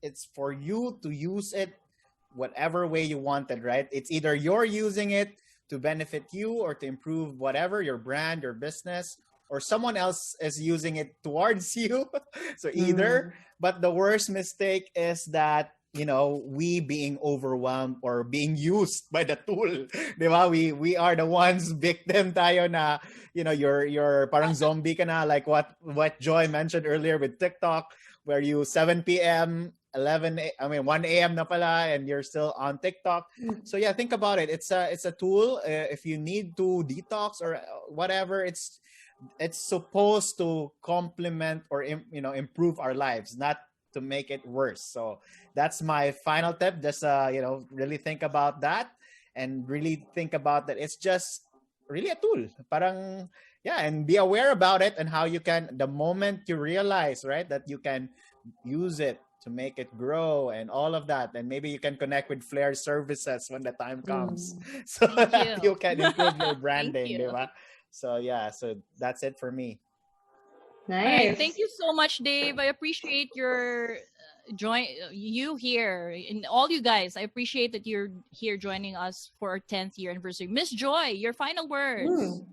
[SPEAKER 3] It's for you to use it whatever way you want it, right? It's either you're using it to benefit you or to improve whatever your brand, your business, or someone else is using it towards you. So either,
[SPEAKER 4] Mm.
[SPEAKER 3] but the worst mistake is that we being overwhelmed or being used by the tool. Di ba? We are the ones victim tayo na, you're parang zombie ka na, like what Joy mentioned earlier with TikTok, where you 7 p.m. 1 a.m. na pala, and you're still on TikTok. So yeah, think about it. It's a tool. If you need to detox or whatever, it's supposed to complement or improve our lives, not to make it worse. So that's my final tip. Just really think about that, and really think about that it's just really a tool. Parang yeah, and be aware about it, and how you can, the moment you realize, right, that you can use it to make it grow and all of that, and maybe you can connect with Flair services when the time comes,
[SPEAKER 4] Mm.
[SPEAKER 3] so
[SPEAKER 1] Thank
[SPEAKER 3] that
[SPEAKER 1] you.
[SPEAKER 3] you can improve your
[SPEAKER 1] Thank
[SPEAKER 3] branding,
[SPEAKER 1] you.
[SPEAKER 3] di ba? So yeah, so that's it for me.
[SPEAKER 1] All right. Thank
[SPEAKER 4] Nice.
[SPEAKER 1] you so much, Dave. I appreciate your join you here, and all you guys. I appreciate that you're here joining us for our 10th year anniversary. Miss Joy, your final words.
[SPEAKER 4] Mm.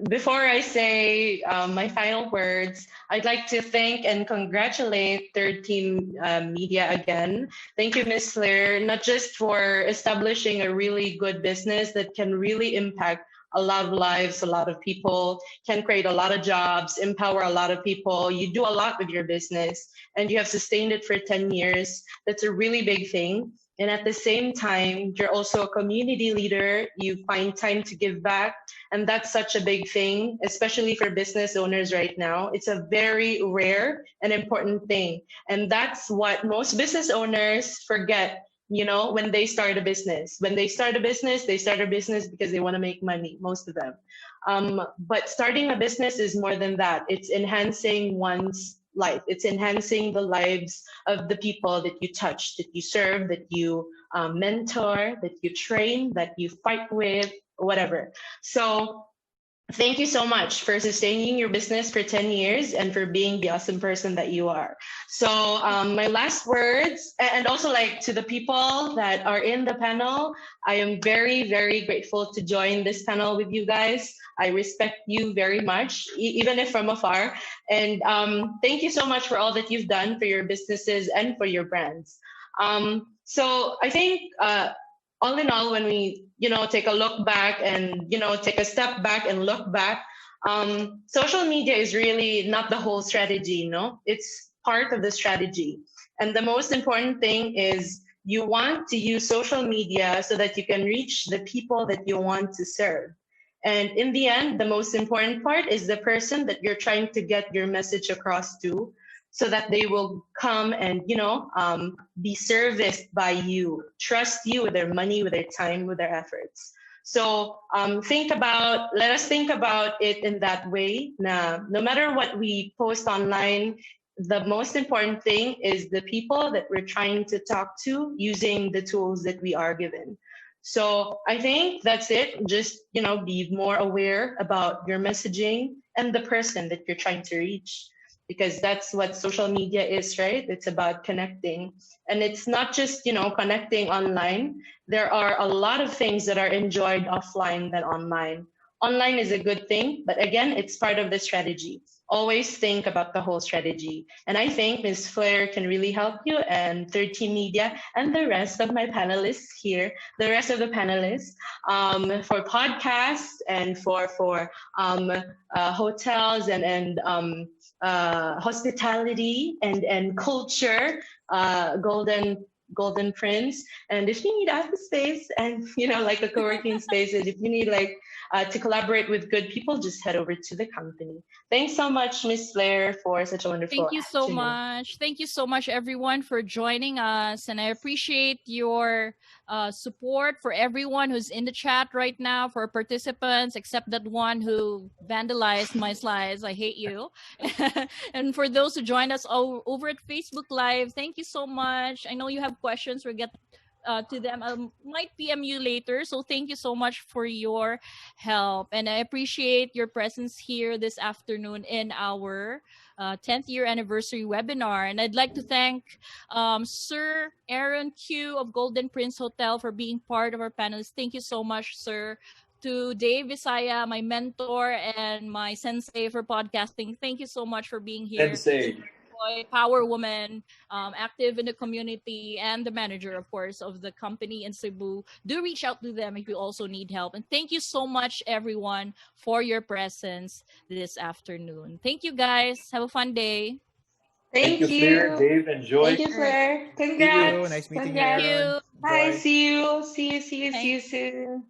[SPEAKER 4] Before I say my final words, I'd like to thank and congratulate Third Team Media again. Thank you, Miss Claire, not just for establishing a really good business that can really impact a lot of lives, a lot of people, can create a lot of jobs, empower a lot of people. You do a lot with your business, and you have sustained it for 10 years. That's a really big thing. And at the same time, you're also a community leader. You find time to give back. And that's such a big thing, especially for business owners right now. It's a very rare and important thing. And that's what most business owners forget. when they start a business. When they start a business, they start a business because they want to make money, most of them. But starting a business is more than that. It's enhancing one's life. It's enhancing the lives of the people that you touch, that you serve, that you mentor, that you train, that you fight with, whatever. So thank you so much for sustaining your business for 10 years and for being the awesome person that you are. So, my last words, and also like to the people that are in the panel, I am very, very grateful to join this panel with you guys. I respect you very much, even if from afar. And thank you so much for all that you've done for your businesses and for your brands. So, I think all in all, when we take a look back and take a step back and look back, social media is really not the whole strategy. It's part of the strategy, and the most important thing is you want to use social media so that you can reach the people that you want to serve. And in the end, the most important part is the person that you're trying to get your message across to, so that they will come and be serviced by you, trust you with their money, with their time, with their efforts. So let us think about it in that way. Now, no matter what we post online, the most important thing is the people that we're trying to talk to using the tools that we are given. So I think that's it. Just be more aware about your messaging and the person that you're trying to reach, because that's what social media is, right? It's about connecting. And it's not just, connecting online. There are a lot of things that are enjoyed offline than online. Online is a good thing, but again, it's part of the strategy. Always think about the whole strategy. And I think Ms. Flair can really help you, and 13 Media and the rest of my panelists here, the rest of the panelists, for podcasts and for hotels and hospitality and culture, Golden Prince. And if you need office space and like a co-working space, and if you need like to collaborate with good people, just head over to the company. Thanks so much, Miss Flair, for such a wonderful
[SPEAKER 1] Thank you so
[SPEAKER 4] afternoon.
[SPEAKER 1] much. Thank you so much, everyone, for joining us. And I appreciate your support for everyone who's in the chat right now, for participants, except that one who vandalized my slides. I hate you. And for those who joined us over at Facebook Live, thank you so much. I know you have questions. We'll get to them. I might PM you later. So thank you so much for your help. And I appreciate your presence here this afternoon in our 10th year anniversary webinar. And I'd like to thank Sir Aaron Q of Golden Prince Hotel for being part of our panelists. Thank you so much, sir. To Dave Visaya, my mentor and my sensei for podcasting. Thank you so much for being here.
[SPEAKER 2] Sensei.
[SPEAKER 1] Power woman, active in the community, and the manager, of course, of the company in Cebu. Do reach out to them if you also need help. And thank you so much, everyone, for your presence this afternoon. Thank you, guys. Have a fun day.
[SPEAKER 2] Thank you,
[SPEAKER 4] Thank
[SPEAKER 2] Flair,
[SPEAKER 4] you.
[SPEAKER 2] Dave, and Joy.
[SPEAKER 4] Thank you, Flair.
[SPEAKER 3] Thank you.
[SPEAKER 4] Congrats.
[SPEAKER 3] Nice meeting you,
[SPEAKER 1] Thank
[SPEAKER 4] Congrats.
[SPEAKER 3] Aaron.
[SPEAKER 1] you.
[SPEAKER 4] Bye.
[SPEAKER 3] Joy.
[SPEAKER 4] See you. See you
[SPEAKER 1] Thank
[SPEAKER 4] soon.